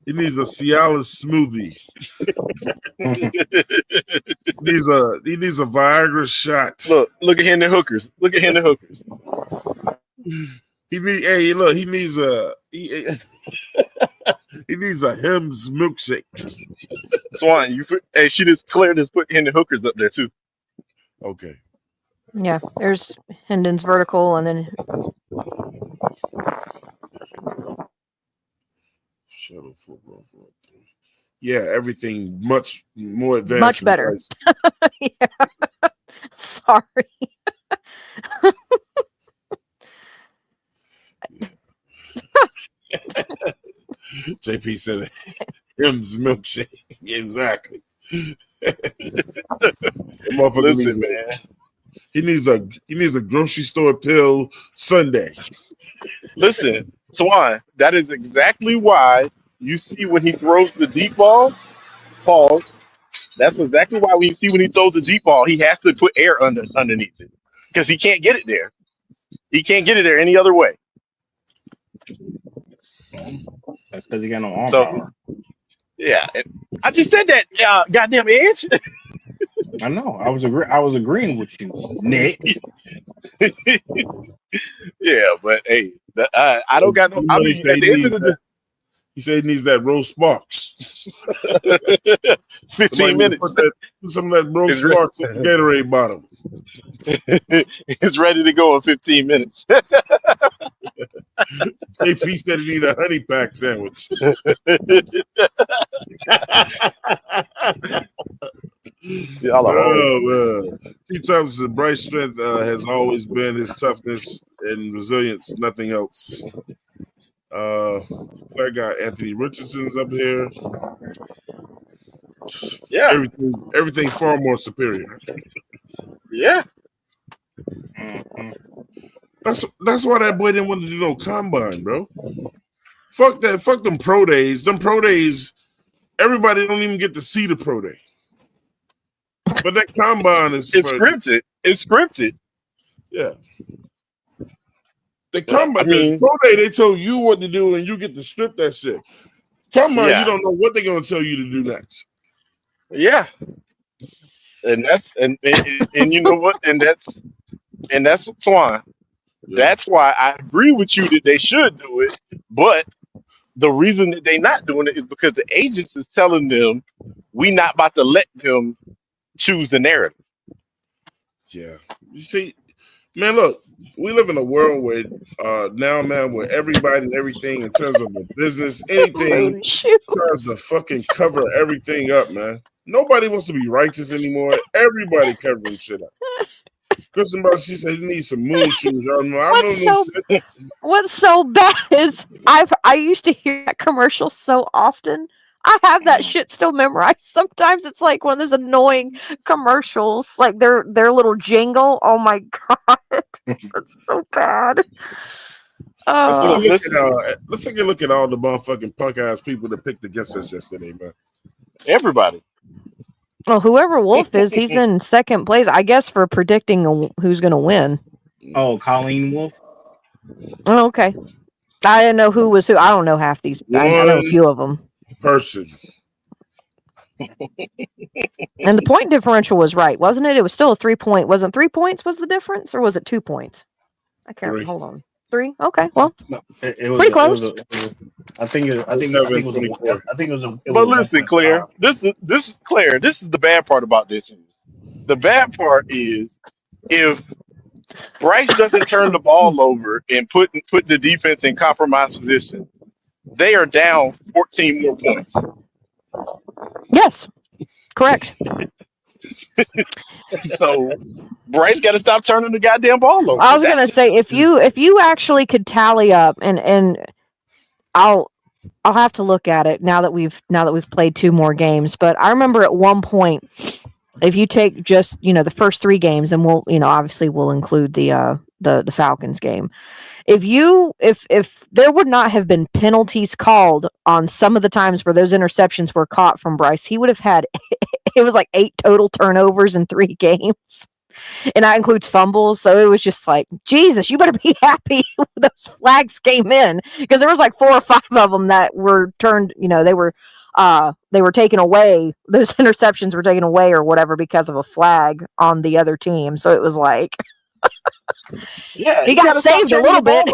He needs a Cialis smoothie. He needs a Viagra shot. Look at Henry Hookers. He needs a he needs a Hims milkshake. Swan, she just put Henry Hookers up there too. Okay. Yeah, there's Hendon's vertical, and then Shuttle football. Yeah, everything much more advanced. Much better. Yeah. Sorry. JP said Hims milkshake. Exactly. Listen, man. He needs a grocery store pill Sunday. Listen, Swan, that is exactly why you see when he throws the deep ball, pause. That's exactly why when he throws the deep ball, he has to put air underneath it. Because he can't get it there. He can't get it there any other way. that's because he got no arm So, power. yeah. I just said that, goddamn Edge. I know. I was agreeing with you, Nick. Yeah, but hey, I don't got no. I mean, at the end of the he said he needs that roast sparks. 15 minutes. Put some of that roast sparks in the Gatorade bottle. It's ready to go in 15 minutes. JP said he need a honey pack sandwich. Man. T. Thompson, Bryce's strength has always been his toughness and resilience, nothing else. I got Anthony Richardson's up here. Yeah. Everything far more superior. Yeah. Mm-hmm. That's why that boy didn't want to do no combine, bro. Fuck that. Fuck them pro days. Them pro days, everybody don't even get to see the pro day. But that combine is scripted. It's scripted. Yeah. The combine, the pro day, they told you what to do and you get to strip that shit. Combine, you don't know what they're gonna tell you to do next. Yeah. And that's and you know what? And that's Twan. Yeah. That's why I agree with you that they should do it, but the reason that they're not doing it is because the agents is telling them we not about to let them choose the narrative. Yeah. You see, man, look, we live in a world where now, man, where everybody and everything in terms of the business, anything tries to fucking cover everything up, man. Nobody wants to be righteous anymore. Everybody covering shit up. Kristen Brown, she said he needs some moon shoes. What's so bad is I used to hear that commercial so often. I have that shit still memorized. Sometimes it's like one of those annoying commercials, like their little jingle. Oh my god, that's so bad. Let's take a look at all the motherfucking punk ass people that picked against us yesterday, man. Everybody. Well, whoever Wolf is, he's in second place, I guess, for predicting who's going to win. Oh, Colleen Wolf. Oh, okay. I didn't know who was who. I don't know half these. I know a few of them. Person. And the point differential was right, wasn't it? It was still a 3 point. Wasn't 3 points was the difference, or was it 2 points? I can't remember. Hold on. 3? Okay, well, No, it was pretty close. I think it was 7-24. But listen, Claire, this is Claire. This is the bad part about this. The bad part is if Bryce doesn't turn the ball over and put the defense in compromised position, they are down 14 more points. Yes, correct. So Bryce got to stop turning the goddamn ball over. I was gonna say if you actually could tally up, and I'll have to look at it now that we've played 2 more games. But I remember at one point, if you take just the first 3 games, and we'll obviously we'll include the Falcons game. If there would not have been penalties called on some of the times where those interceptions were caught from Bryce, he would have had it was like 8 total turnovers in 3 games. And that includes fumbles. So it was just like, Jesus, you better be happy those flags came in, because there was like 4 or 5 of them that were turned, they were taken away. Those interceptions were taken away or whatever because of a flag on the other team. So it was like, yeah, he got saved a little bit.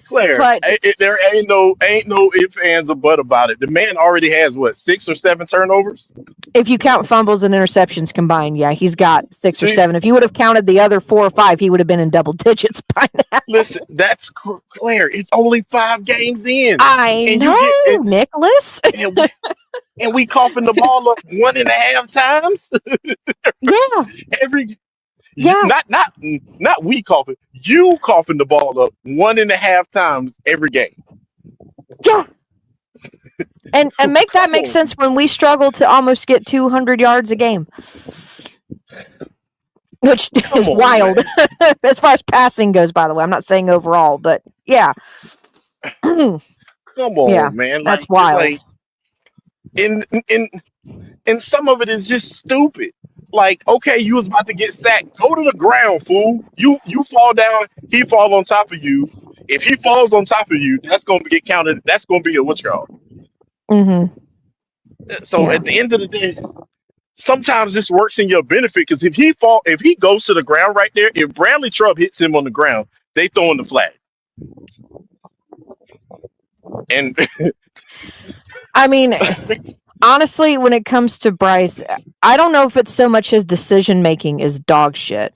Claire, but there ain't no ifs, ands, or but about it. The man already has 6 or 7 turnovers. If you count fumbles and interceptions combined, yeah, he's got 6 or 7. If you would have counted the other 4 or 5, he would have been in double digits by now. Listen, that's Claire. It's only 5 games in. I know, Nicholas. And we coughing the ball up 1.5 times. Yeah. Not we coughing. You coughing the ball up 1.5 times every game. Yeah. And make that make sense when we struggle to almost get 200 yards a game, which is wild as far as passing goes. By the way, I'm not saying overall, but yeah. Come on, man. That's wild. And some of it is just stupid. Like, okay, you was about to get sacked. Go to the ground, fool. You fall down, he fall on top of you. If he falls on top of you, that's going to get counted. That's going to be a what's called. Mm-hmm. So at the end of the day, sometimes this works in your benefit, because if he goes to the ground right there, if Bradley Chubb hits him on the ground, they throw in the flag. And I mean, honestly, when it comes to Bryce, I don't know if it's so much his decision making is dog shit,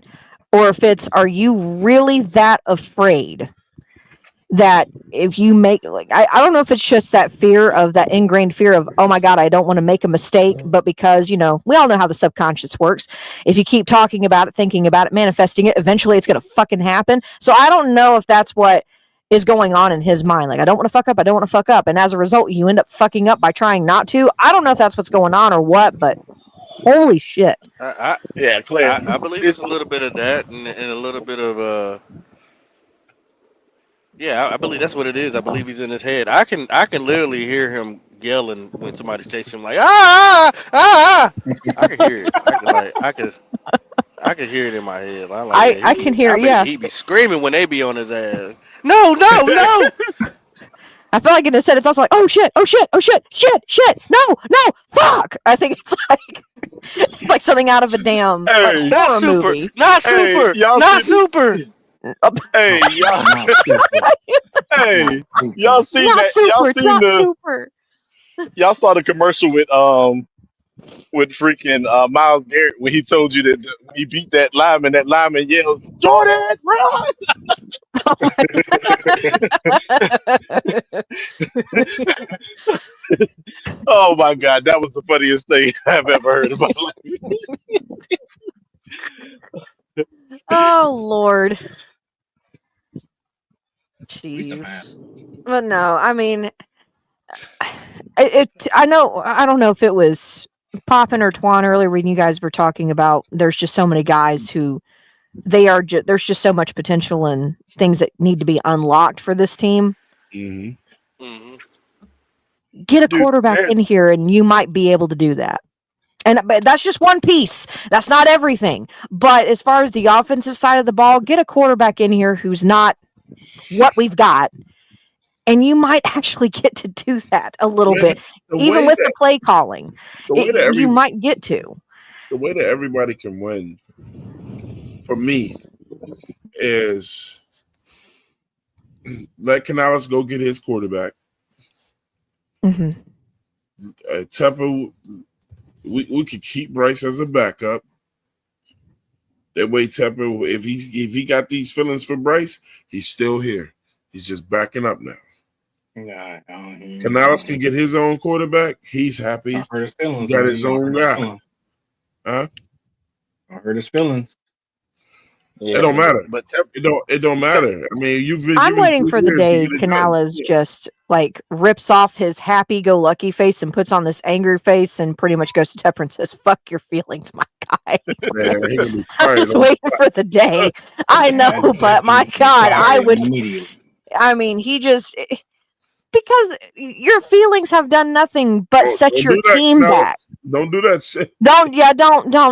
or if it's, are you really that afraid that if you make, like, I don't know if it's just that fear of that ingrained fear of, oh my God, I don't want to make a mistake, but because, we all know how the subconscious works. If you keep talking about it, thinking about it, manifesting it, eventually it's going to fucking happen. So I don't know if that's what is going on in his mind. Like, I don't want to fuck up. I don't want to fuck up. And as a result, you end up fucking up by trying not to. I don't know if that's what's going on or what, but holy shit. Yeah, Claire. I believe it's a little bit of that and a little bit of I believe that's what it is. I believe he's in his head. I can literally hear him yelling when somebody's chasing him, like ah. I can hear it. I can hear it in my head. I can hear it. Yeah, he be screaming when they be on his ass. No. I feel like in his head it's also like, oh shit, no, fuck. I think it's like something out of a damn horror movie. Not super. Not super. Hey, y'all. Hey, y'all seen that? Y'all seen super. Y'all saw the commercial with freaking Myles Garrett when he told you that when he beat that lineman yelled, "Jordan, run!" Oh my God, that was the funniest thing I've ever heard in my life. Oh Lord. Jeez. But no, I mean, I know, I don't know if it was Poppin or Twan earlier when you guys were talking about there's just so many guys who there's just so much potential and things that need to be unlocked for this team. Mm-hmm. Mm-hmm. Get a quarterback in here and you might be able to do that. But that's just one piece. That's not everything. But as far as the offensive side of the ball, get a quarterback in here who's not what we've got and you might actually get to do that a little Man, bit, the even way with that the play calling. the way that You might get to. the way that everybody can win for me is let Canales go get his quarterback. Hmm. Tepper, we could keep Bryce as a backup. That way, Tepper, if he got these feelings for Bryce, he's still here. He's just backing up now. Nah, Canales can get his own quarterback. He's happy. I hurt his feelings. He got his own guy. Huh? I hurt his feelings. Yeah, it don't matter. But It don't matter. I mean, you've been. I'm waiting for the day to Canales just like rips off his happy-go-lucky face and puts on this angry face and pretty much goes to Tepper and says, "Fuck your feelings, my guy." Man, he gonna be I'm just waiting for the day. I know, but my God, I would. Immediately. I mean, he just because your feelings have done nothing but set your team back. Don't do that shit. Don't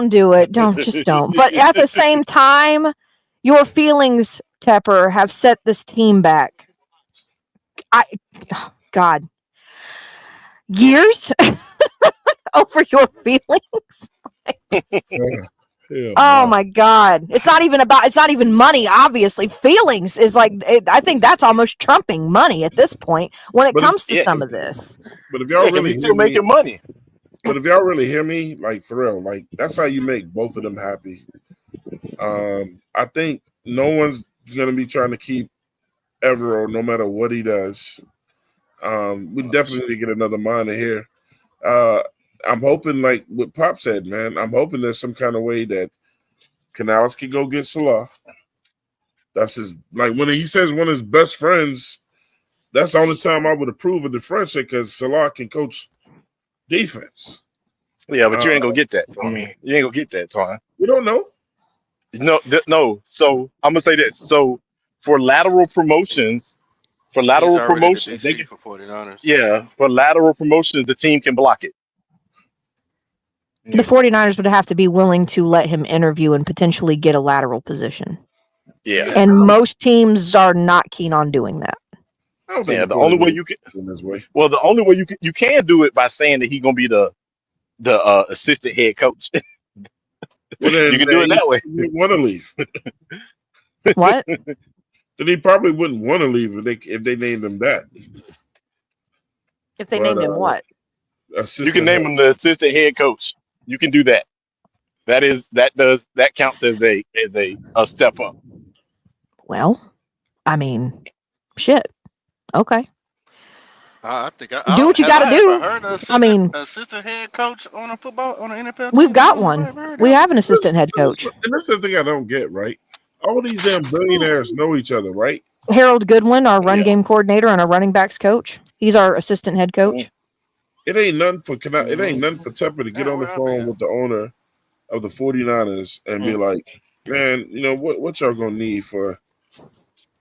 do it. Don't. But at the same time, your feelings, Tepper, have set this team back. God, years over your feelings. Oh my God! It's not even money. Obviously, feelings is like I think that's almost trumping money at this point when it comes to some of this. But if y'all really still making money. But if y'all really hear me, like for real, like that's how you make both of them happy. I think no one's gonna be trying to keep Evero no matter what he does. We definitely get another minor here. I'm hoping, like what Pop said, man. I'm hoping there's some kind of way that Canales can go get Salah. That's his when he says one of his best friends. That's the only time I would approve of the friendship because Salah can coach defense. Yeah, but you ain't gonna get that, Twan. You ain't gonna get that, Twan. We don't know. No. So I'm gonna say this. So for lateral promotions, He's already the DC for 49ers. for lateral promotions, the team can block it. The 49ers would have to be willing to let him interview and potentially get a lateral position. Yeah. And most teams are not keen on doing that. Yeah, the only way you can the only way you can do it by saying that he's gonna be the assistant head coach. Well, then, you can do it that way. He wouldn't want to leave. What? Then he probably wouldn't want to leave if they named him that. If they named him what? You can name him the assistant head coach. You can do that. That counts as a step up. Well, I mean, shit. Okay. I think do what you got to do. I mean, assistant head coach on an NFL. We've got one. We have an assistant head coach. And that's the thing I don't get, right? All these damn billionaires know each other, right? Harold Goodwin, our run game coordinator and our running backs coach. He's our assistant head coach. It ain't nothing for Tepper to get on the phone with the owner of the 49ers and be like, man, you know what y'all gonna need for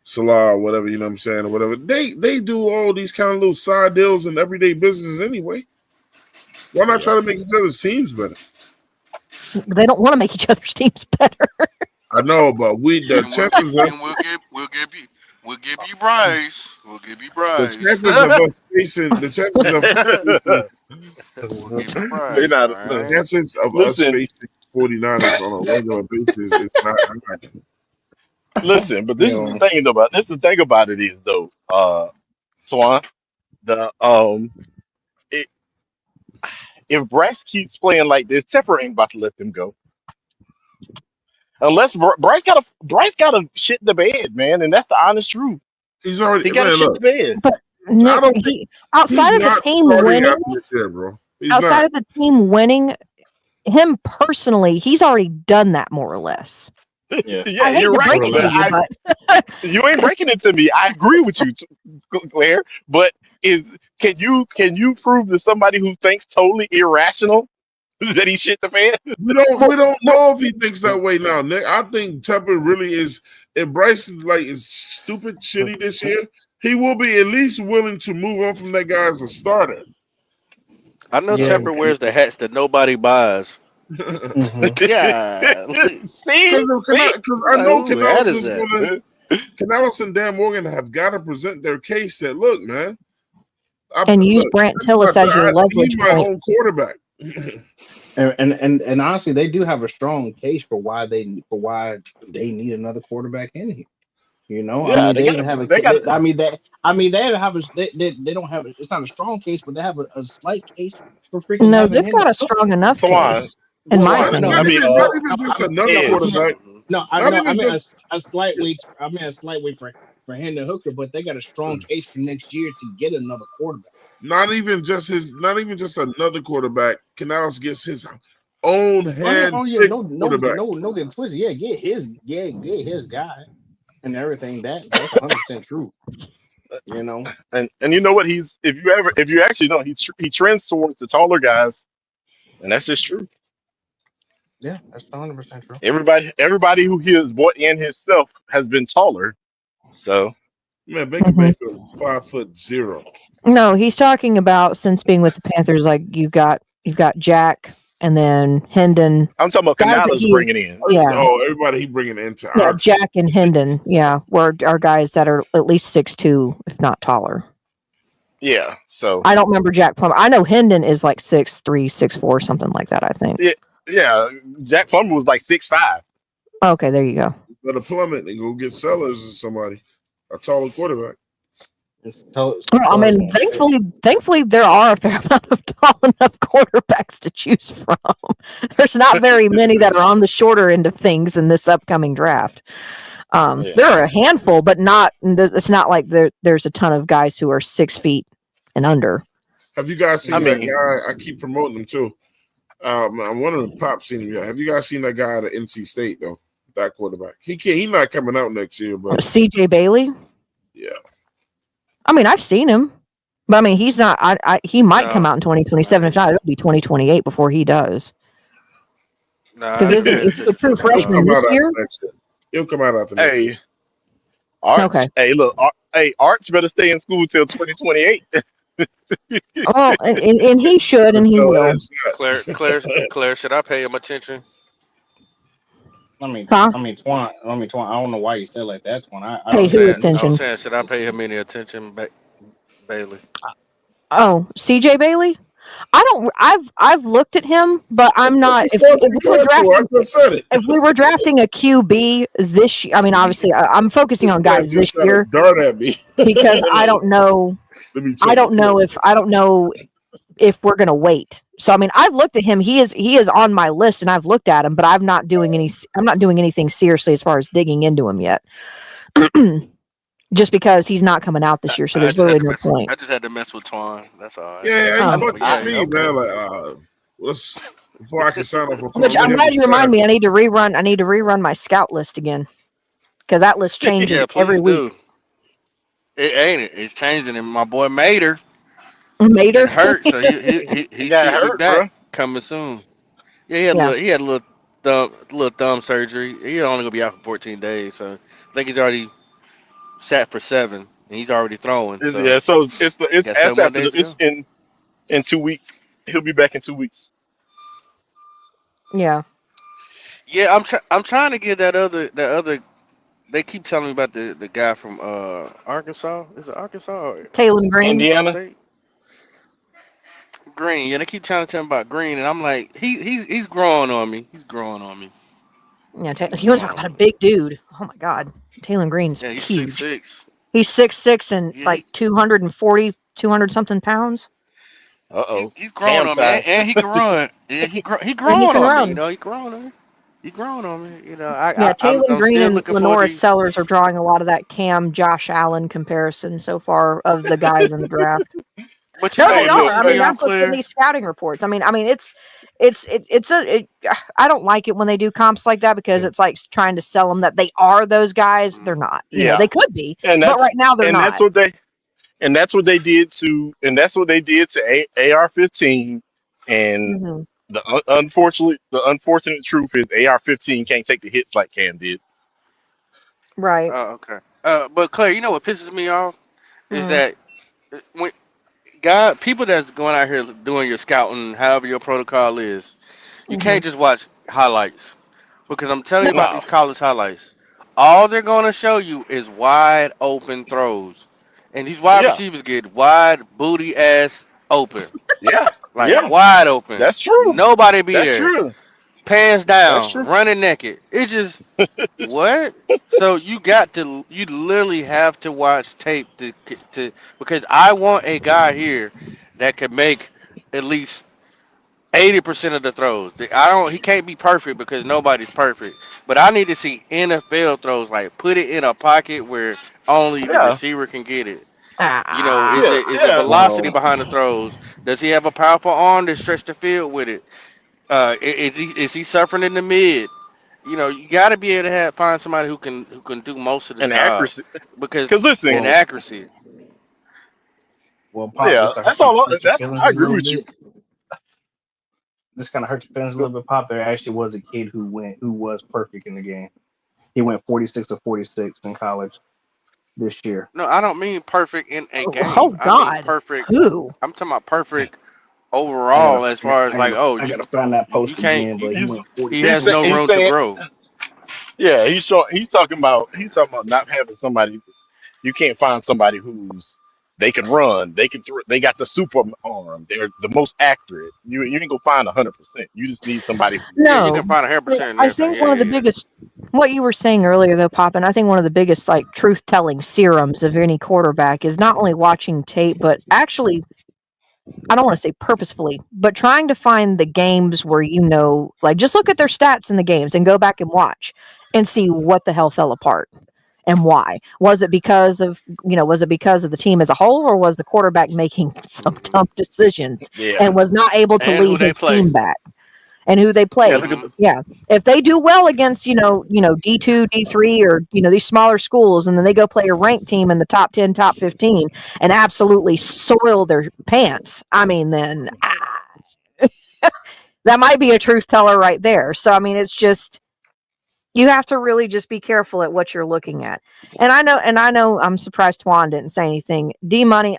Salah or whatever, you know what I'm saying, or whatever. They do all these kind of little side deals and everyday business anyway. Why not try to make each other's teams better? They don't want to make each other's teams better. I know, but the chances of we'll give you Bryce. We'll give you Bryce. The chances of us facing us facing 49ers on a regular basis is not high. Listen, but this is the thing about it is though, Twan, if Bryce keeps playing like this, Tepper ain't about to let them go. Unless Bryce got to shit the bed, man, and that's the honest truth. He got to shit the bed. But outside of the team winning, outside of the team winning, him personally, he's already done that more or less. Yeah, you're right. You ain't breaking it to me. I agree with you, Claire. But can you prove to somebody who thinks totally irrational that he shit the fan? We don't know if he thinks that way now, Nick. I think Tepper really is. If Bryce is stupid shitty this year, he will be at least willing to move on from that guy as a starter. I know Tepper wears the hats that nobody buys. Yeah, because I know Canales is gonna. Canales and Dan Morgan have got to present their case that look, man. And use Brant Hillis as your I leverage need my point. own quarterback. And honestly, they do have a strong case for why they need another quarterback in here. You know, I Yeah, mean, they they got even have a. they got They have a. They don't have. It's not a strong case, but they have a slight case for freaking No, having they've Hendon. got a strong enough Tawan. case, in my Tawan, no, opinion. I mean, Not even just another Iz. quarterback. Not I even mean just a slight wait. I mean a slight wait for Hendon Hooker, but they got a strong case for next year to get another quarterback. not even just another quarterback. Canales gets his own hand quarterback. No, get twisted. Yeah, get his guy and everything. That's 100% true. You know, And you know what? If you actually know, he trends towards the taller guys, and that's just true. yeah, that's 100% true. Everybody who he has bought in himself has been taller. So Man, Baker Mayfield 5'0". No, he's talking about since being with the Panthers, like you've got Jack and then Hendon. I'm talking about Guys that Canales he's bringing in. yeah, Oh, everybody he bringing into yeah, our team. Jack and Hendon, yeah, are guys that are at least 6'2", if not taller. Yeah. So I don't remember Jack Plummer. I know Hendon is like 6'3", 6'4", something like that. I think. yeah. Jack Plummer was like 6'5". Okay, there you go. Better plummet and go get Sellers or somebody, a taller quarterback. Well, I mean, thankfully, there are a fair amount of tall enough quarterbacks to choose from. There's not very many that are on the shorter end of things in this upcoming draft. There are a handful, but not. It's not like there's a ton of guys who are 6 feet and under. Have you guys seen that guy? I keep promoting him too. One of the Pop seen him. Have you guys seen that guy at NC State though? That quarterback. He's not coming out next year, but CJ Bailey. Yeah. I mean, I've seen him, but I mean, he's not. He might come out in 2027. If not, it'll be 2028 before he does. Because is he a true freshman this year? He'll come out after next year. Arts, okay. Hey, look. Arts better stay in school till 2028. Oh, and he should, and he will. Claire, should I pay him attention? Twan. I don't know why you said like that, Twan. I was saying, should I pay him any attention, Bailey? Oh, CJ Bailey. I've looked at him, but I'm not. If we were drafting a QB this year, I mean, obviously, I'm focusing on guys this year. Dart at me because I don't know. I don't know if we're gonna wait. So I mean, I've looked at him. He is on my list, and I've looked at him, but I'm not doing anything seriously as far as digging into him yet. Just because he's not coming out this year, so there's literally no point. I just had to mess with Twan. That's all. Yeah, you fucking me, man. Like, before I can sign off for Twan. Which I'm glad you remind me. I need to rerun my scout list again because that list changes every week. It's changing, and my boy Mater hurt, so he got should hurt, be back bro. coming soon. Yeah, he had a little thumb surgery. He's only gonna be out for 14 days, so I think he's already sat for 7, and he's already throwing. So it's in 2 weeks. He'll be back in 2 weeks. Yeah. Yeah, I'm trying to get that other. They keep telling me about the guy from Arkansas. Is it Arkansas? Or Taylor Green. Indiana. State? Green. Yeah, they keep trying to tell me about Green, and I'm like, he's growing on me. He's growing on me. Yeah, you want to talk about a big dude? Oh my God, Taylor Green's he's huge. 6'6". He's 6'6" and like 240, 200 something pounds. He's growing on me, and he can run. Yeah, he growing on me. You know, he growing on me. He growing on me. You know, Taylor I'm Green still and looking Lenora for Sellers are drawing a lot of that Cam Josh Allen comparison so far of the guys in the draft. But no, they are. I mean, that's what's in these scouting reports. I mean, I don't like it when they do comps like that because it's like trying to sell them that they are those guys. They're not. You know, they could be, but right now they're not. That's what they did to AR-15, and the unfortunate truth is AR-15 can't take the hits like Cam did. Right. Oh, okay. But Claire, you know what pisses me off is that when people that's going out here doing your scouting, however your protocol is, you can't just watch highlights because I'm telling you about these college highlights. all they're gonna show you is wide open throws, and these wide Yeah, receivers get wide booty ass open, yeah, like yeah. wide open. That's true. Nobody be That's there, true. pants That's down, true. running naked. It just what? So you literally have to watch tape to because I want a guy here that could make at least 80% of the throws. I don't. He can't be perfect because nobody's perfect. But I need to see NFL throws. Like put it in a pocket where only the Yeah, receiver can get it. You know, Ah, yeah, is the yeah. velocity Well, behind the throws? Does he have a powerful arm to stretch the field with it? Is he suffering in the mid? You know, you got to be able to find somebody who can do most of the And job accuracy. because Because listen, in well, accuracy. well, Pop. yeah, Just to that's all. hurt your That's feelings I a agree little with you. bit. This kind of hurt your feelings a little bit, Pop. There actually was a kid who was perfect in the game. He went 46 of 46 in college this year. No, I don't mean perfect in a oh game. I mean God, perfect. who? I'm talking about perfect I gotta, overall as I gotta, far as I like, gotta, oh, I gotta find that you post can't. again. But he went He 46 has of no He's room to 46. saying, grow. yeah, he's talking about not having somebody. You can't find somebody who's they can run, they can throw, they got the super arm, they're the most accurate. You ain't gonna find 100%. You just need somebody who's Yeah, you No, can find 100% but and I everything. think Yeah, one of the yeah, yeah. biggest, what you were saying earlier though, Poppin, I think one of the biggest like truth telling serums of any quarterback is not only watching tape, but actually, I don't want to say purposefully, but trying to find the games where like just look at their stats in the games and go back and watch and see what the hell fell apart and why. Was it because of the team as a whole, or was the quarterback making some hmm dumb decisions yeah. and was not able to And who lead they his play. team back? And who they Yeah, played. look at hmm the Yeah. If they do well against, D2, D3, or, these smaller schools, and then they go play a ranked team in the top 10, top 15, and absolutely soil their pants, I mean, then that might be a truth teller right there. So, I mean, it's just, you have to really just be careful at what you're looking at. And I know I'm surprised Twan didn't say anything. D Money,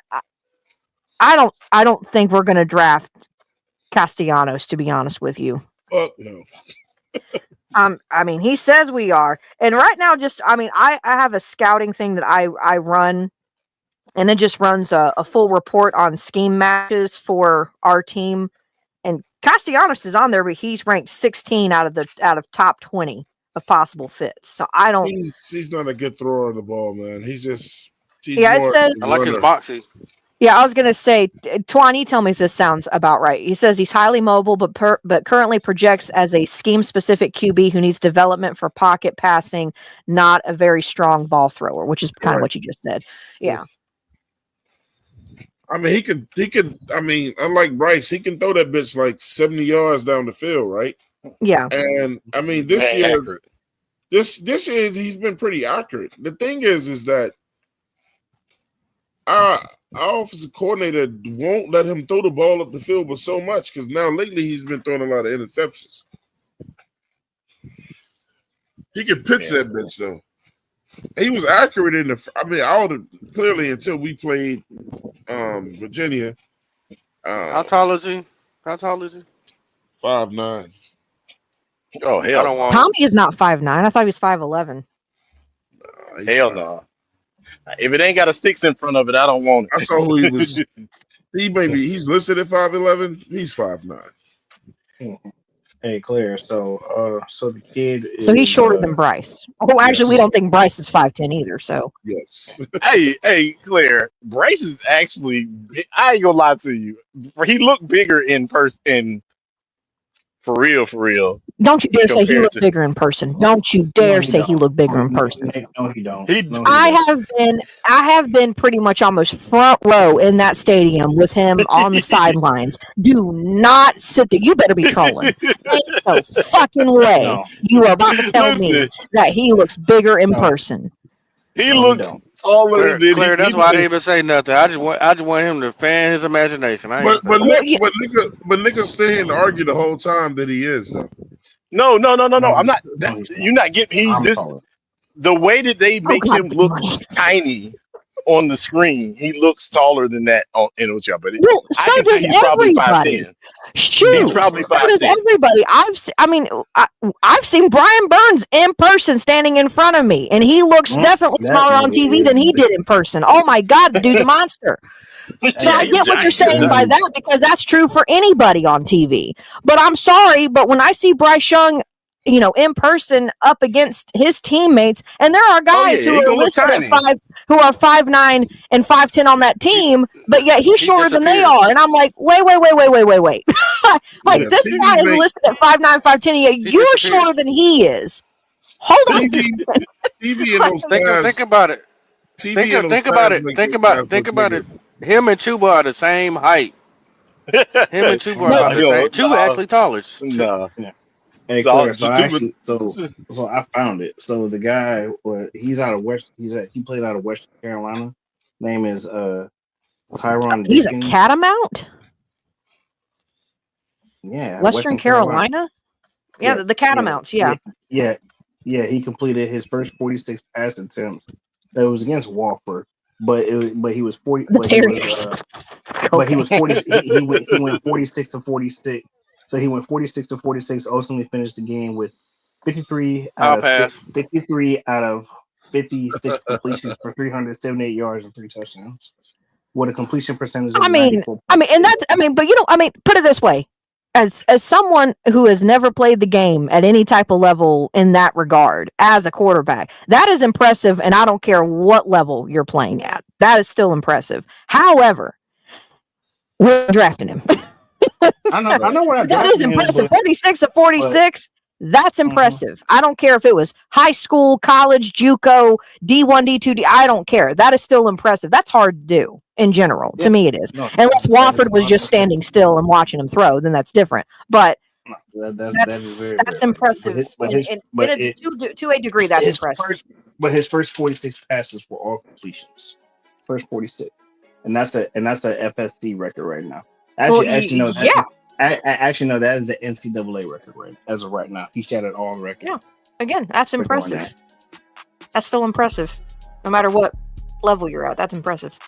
I don't think we're going to draft Castellanos, to be honest with you. Fuck no. I mean, he says we are, and right now, I have a scouting thing that I run, and it just runs a full report on scheme matches for our team. And Castellanos is on there, but he's ranked 16 out of top 20 of possible fits. So I don't. He's not a good thrower of the ball, man. He's Yeah, it more says. I like his runner. moxie. Yeah, I was gonna say, Twan, you tell me if this sounds about right. He says he's highly mobile, but currently projects as a scheme-specific QB who needs development for pocket passing, not a very strong ball thrower, which is kind of Correct. what you just said. Yeah, I mean, he could. I mean, unlike Bryce, he can throw that bitch like 70 yards down the field, right? yeah. And I mean, very accurate. this year he's been pretty accurate. The thing is that our offensive coordinator won't let him throw the ball up the field, but so much because now lately he's been throwing a lot of interceptions. He can pitch that bitch though. He was accurate in the. I mean, clearly until we played Virginia. How tall is he? How tall is he? 5'9". Oh I hell don't no. want him. Tommy is not 5'9". I thought he was 5'11". He's Hell fine. no. If it ain't got a 6 in front of it, I don't want I it. saw who he was. He's listed at 5'11". He's 5'9". Hey, Claire. So the kid So he's is shorter than Bryce. Oh, actually, we Yes. don't think Bryce is 5'10" either. So Yes. Hey, Claire. Bryce is actually. I ain't gonna lie to you. He looked bigger in person. For real. don't you dare say he Compared looked to bigger in person. Don't you no, dare he say he don't. looked bigger No, in no, person. no, he don't. he. No, he don't. I have been pretty much almost front row in that stadium with him on the sidelines. Do not sit there. You better be trolling. Ain't no fucking way No, you are about to tell me Listen, that he looks bigger in no, person. he no, he looks don't. taller than Claire, that's why I didn't even say nothing. I just want him to fan his imagination. I ain't But even say but nothing. Well, Nick yeah, but Nick is staying to argue the whole time that he is though. No. I'm No, not. no, That's he's not. you're not getting. He I'm this taller. the way that they oh make God, him big look money. tiny. on the screen, he looks taller than that in OCR. But Well, I so can say does he's probably everybody. 5'10". He's Shoot, probably so does 5'10". everybody. I've seen Brian Burns in person standing in front of me, and he looks definitely That smaller on TV than he did in person. Oh my God, the dude's a monster. So Yeah, I he's get what you're giant. saying by that because that's true for anybody on TV. But I'm sorry, but when I see Bryce Young, in person up against his teammates, and there are Oh yeah, guys who he are gonna look listed at tiny. who are 5'9" and 5'10" on that team, but yet he's He shorter than they disappears. are, and I'm like, wait. Like Yeah, this guy TV is make listed at 5'9", 5'10", and yet He you're disappears. shorter than he is. Hold on. TV in those Think guys. about it. TV in those Think about guys it. make those guys Think look about bigger. it. Him and Chuba are the same height. Him and Chuba No, are the same. Chuba actually taller. no. Yeah. Hey, So, Claire. Jatuba, So I found it. So the guy, he's out of West. He played out of Western Carolina. Name is Tyron He's a Dickens. catamount. Yeah, Western Carolina. Yeah, the Catamounts. Yeah. He completed his first 46 pass attempts. That was against Wofford, but he was 40. The But Terriers. he was 40. He went 46 to 46. So he went 46 to 46. Ultimately finished the game with 53 I'll out of pass. 53 out of 56 completions for 378 yards and 3 touchdowns, with a completion percentage of 94. Put it this way. As someone who has never played the game at any type of level in that regard as a quarterback, that is impressive, and I don't care what level you're playing at. That is still impressive. However, we're drafting him. I know what I'm That is impressive. 46 to 46. That's impressive. I don't care if it was high school, college, JUCO, D1, D2, I don't care. That is still impressive. That's hard to do in general. To me, it is. Unless Wofford was just standing still and watching him throw, then that's different. But that's impressive. To a degree, that's impressive. But his first 46 passes were all completions. First 46, and that's a FSC record right now. Actually, no. That is the NCAA record as of right now. He shattered all records. Yeah. Again, that's impressive. That's still impressive. No matter what level you're at, that's impressive.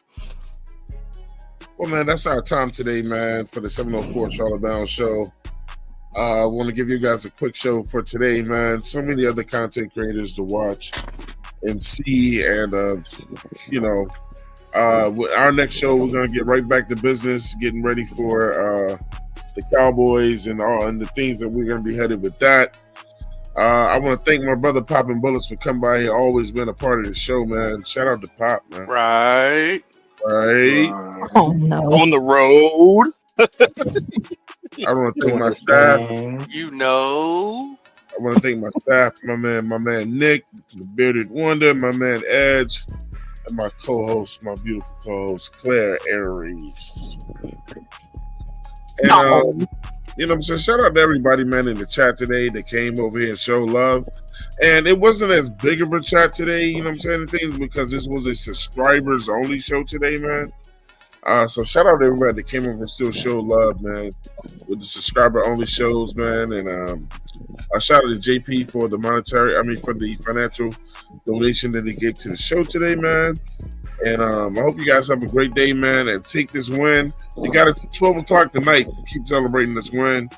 Well, man, that's our time today, man, for the 704 Charlotte Bound Show. I want to give you guys a quick show for today, man. So many other content creators to watch and see, and our next show, we're gonna get right back to business, getting ready for the Cowboys and the things that we're gonna be headed with that. I want to thank my brother Poppin' Bullets for coming by here. Always been a part of the show, man. Shout out to Pop, man. Right. Oh no. On the road. I want to thank my staff. I want to thank my staff, my man Nick, the Bearded Wonder, my man Edge, and my co-host, my beautiful co-host Claire Aries. And you know what I'm saying? Shout out to everybody, man, in the chat today that came over here and show love. And it wasn't as big of a chat today, you know what I'm saying, things, because this was a subscribers only show today, man. So shout out to everybody that came over and still show love, man, with the subscriber only shows, man. And shout out to JP for the for the financial donation that he gave to the show today, man. And I hope you guys have a great day, man, and take this win. You got it to 12 o'clock tonight to keep celebrating this win.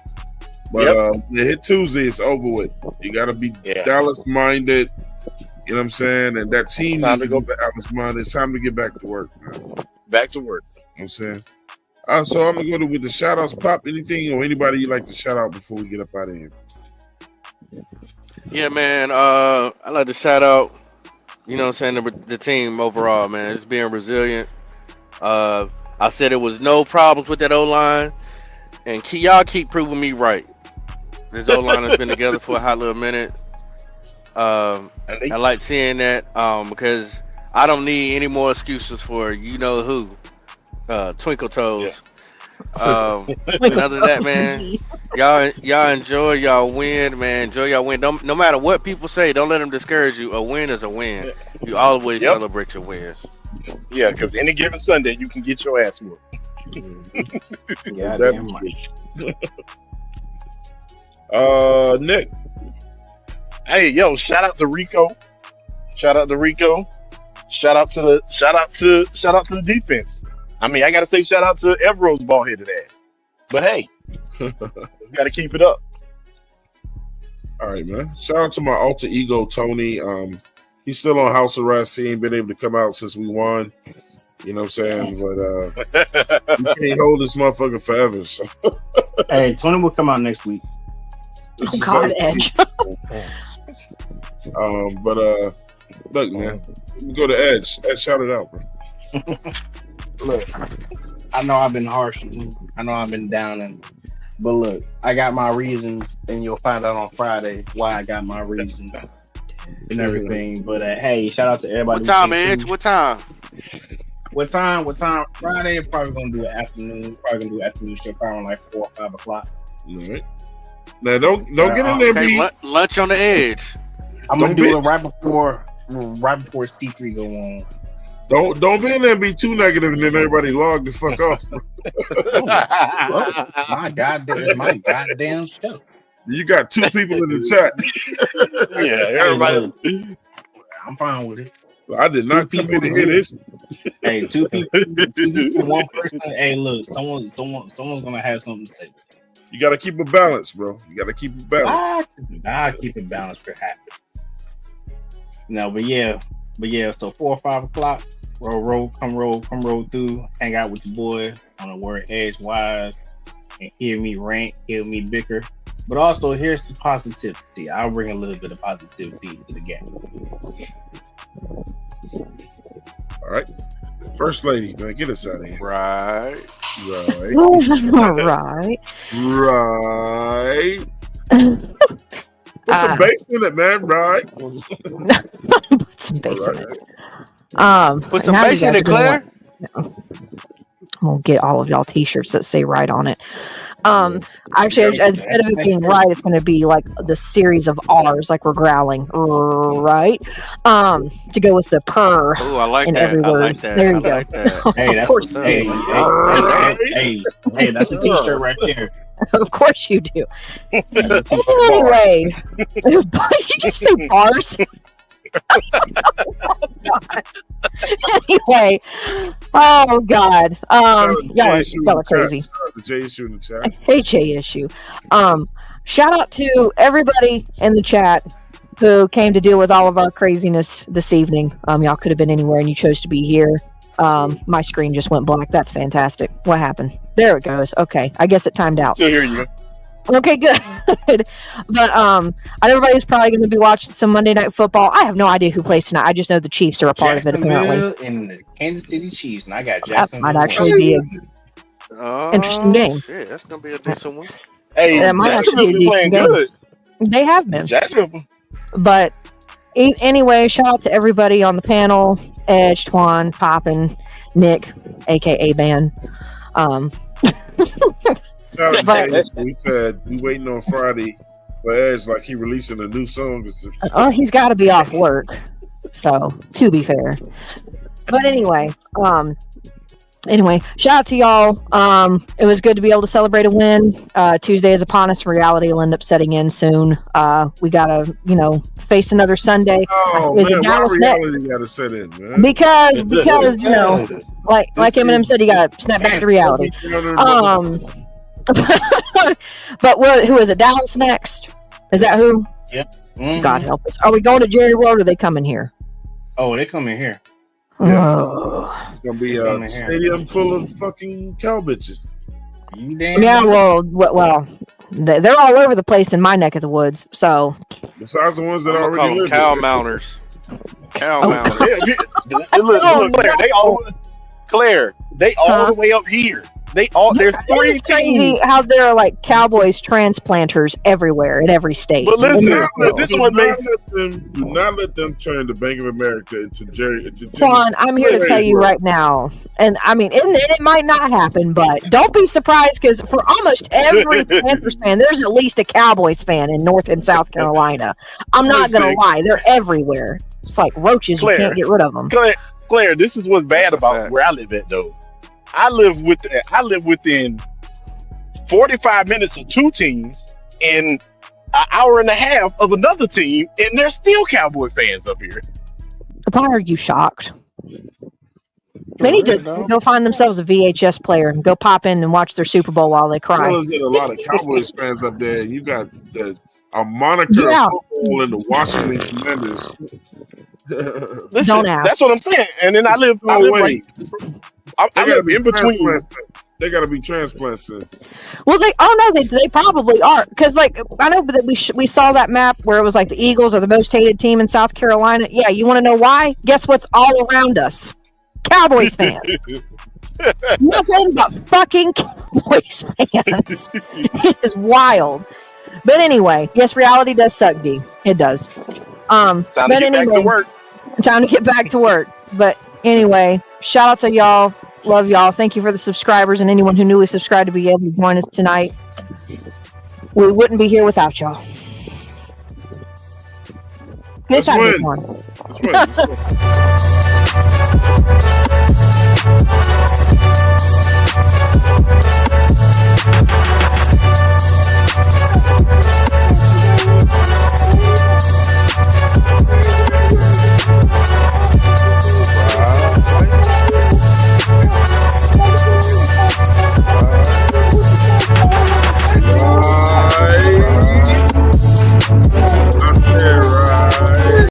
But you hit Tuesday, it's over with. You got to be Dallas-minded, you know what I'm saying? And that team needs to go Dallas-minded. It's time to get back to work, man. Back to work. You know what I'm saying? So I'm going to go with the shout-outs. Pop, anything or anybody you'd like to shout out before we get up out of here? Yeah, man. I'd like to shout out, you know what I'm saying, the team overall, man. It's being resilient. I said it was no problems with that O-line, and y'all keep proving me right. This O-line has been together for a hot little minute. I like seeing that because I don't need any more excuses for you-know-who, Twinkle Toes. And other than that, man, y'all enjoy y'all win, man. Enjoy y'all win. No matter what people say, don't let them discourage you. A win is a win. You always celebrate your wins. Yeah, because any given Sunday you can get your ass whooped. Yeah, damn right. Nick. Hey, yo, shout out to Rico. Shout shout out to the defense. I mean, I gotta say shout out to Evero's ball headed ass. But hey, just gotta keep it up. All right, man. Shout out to my alter ego, Tony. He's still on house arrest. He ain't been able to come out since we won. You know what I'm saying? But we can't hold this motherfucker forever. So. Hey, Tony will come out next week. Oh, God, Edge. But look, man, we go to Edge. Edge, shout it out, bro. Look, I know I've been harsh. I know I've been down, but look, I got my reasons, and you'll find out on Friday why I got my reasons and everything. But hey, shout out to everybody. What time, Edge? What time? What time? Friday, probably gonna do an afternoon. Probably gonna do an afternoon show, probably like 4 or 5 o'clock. All right. Now don't get in there. Okay, lunch on the Edge. I'm gonna do it right before C3 go on. Don't be in there and be too negative, and then everybody log the fuck off. It's my goddamn show. You got 2 people in the chat. Yeah, everybody. I'm fine with it. I did not come in to hear this. Hey, 2 people, 1 person. Hey, look, someone's gonna have something to say. You got to keep it balanced, bro. You got to keep it balanced. I keep it balanced for happy. No, but yeah. So 4 or 5 o'clock, come roll through, hang out with your boy on the word Edge Wise, and hear me rant, hear me bicker. But also, here's the positivity. I'll bring a little bit of positivity to the game. All right. First lady, man, get us out of here. Right. Right. Put some bass in it, man. Right. Put some bass in it. Put some bass in it, Claire. We'll get all of y'all t-shirts that say right on it. Actually, instead of it being right, it's going to be like the series of R's, like we're growling, right? To go with the purr. Oh, I like in that. every word. I like that. There you I go. like that. Hey, that's What's up? hey, that's a t-shirt right there. Of course you do. Anyway, did you just say bars? Anyway, oh God, y'all are crazy. Hey, J issue. Shout out to everybody in the chat who came to deal with all of our craziness this evening. Y'all could have been anywhere and you chose to be here. My screen just went black. That's fantastic. What happened? There it goes. Okay, I guess it timed out. Still hear you. Okay, good. But everybody's probably going to be watching some Monday Night Football. I have no idea who plays tonight. I just know the Chiefs are a part of it, apparently. And the Kansas City Chiefs, and I got That Jacksonville. might actually be an interesting game. Shit, that's going to be a decent one. Hey, that might actually be playing good. They have been. Jacksonville. But anyway, shout out to everybody on the panel. Edge, Twan, Poppin, Nick, a.k.a. Ban. We said we waiting on Friday for Edge, like he releasing a new song. Oh, he's got to be off work. So, to be fair. But anyway, shout out to y'all. It was good to be able to celebrate a win. Tuesday is upon us. Reality will end up setting in soon. We gotta, face another Sunday. Oh man, why reality gotta set in, man? Because like Eminem said, you gotta snap back to reality. But who is it? Dallas next? Is that who? Yep. Mm-hmm. God help us. Are we going to Jerry World or are they coming here? Oh, they coming here. Yeah. Oh. It's gonna be a stadium full of fucking cow bitches. Yeah, well, they're all over the place in my neck of the woods. So besides the ones that already live cow mounters. Cow mounters. Look, Claire, they all the way up here. There's 3 it's crazy teams. how there are like Cowboys transplanters everywhere in every state. But listen, do not let them turn the Bank of America into Jerry. Juan, I'm here to tell you right now, and I mean, it might not happen, but don't be surprised because for almost every Panthers fan, there's at least a Cowboys fan in North and South Carolina. I'm not gonna lie, they're everywhere. It's like roaches, Claire, you can't get rid of them. Claire, this is what's bad about where I live at, though. I live within 45 minutes of 2 teams and an hour and a half of another team, and there's still Cowboy fans up here. Why are you shocked? They need to dog. go find themselves a VHS player and go pop in and watch their Super Bowl while they cry. Well, there's a lot of Cowboys fans up there. You got a moniker Yeah. of football in the Washington Commanders. Listen, Don't ask. that's what I'm saying. And then I live right. I live in between. They got to be transplants. Well, they probably are, because like I know that we saw that map where it was like the Eagles are the most hated team in South Carolina. Yeah, you want to know why? Guess what's all around us? Cowboys fans. Nothing but fucking Cowboys fans. It is wild. But anyway, yes, reality does suck, D. It does. Time to get back to work. Time to get back to work. But anyway, shout out to y'all. Love y'all. Thank you for the subscribers and anyone who newly subscribed to be able to join us tonight. We wouldn't be here without y'all. This time win. one. Let's win.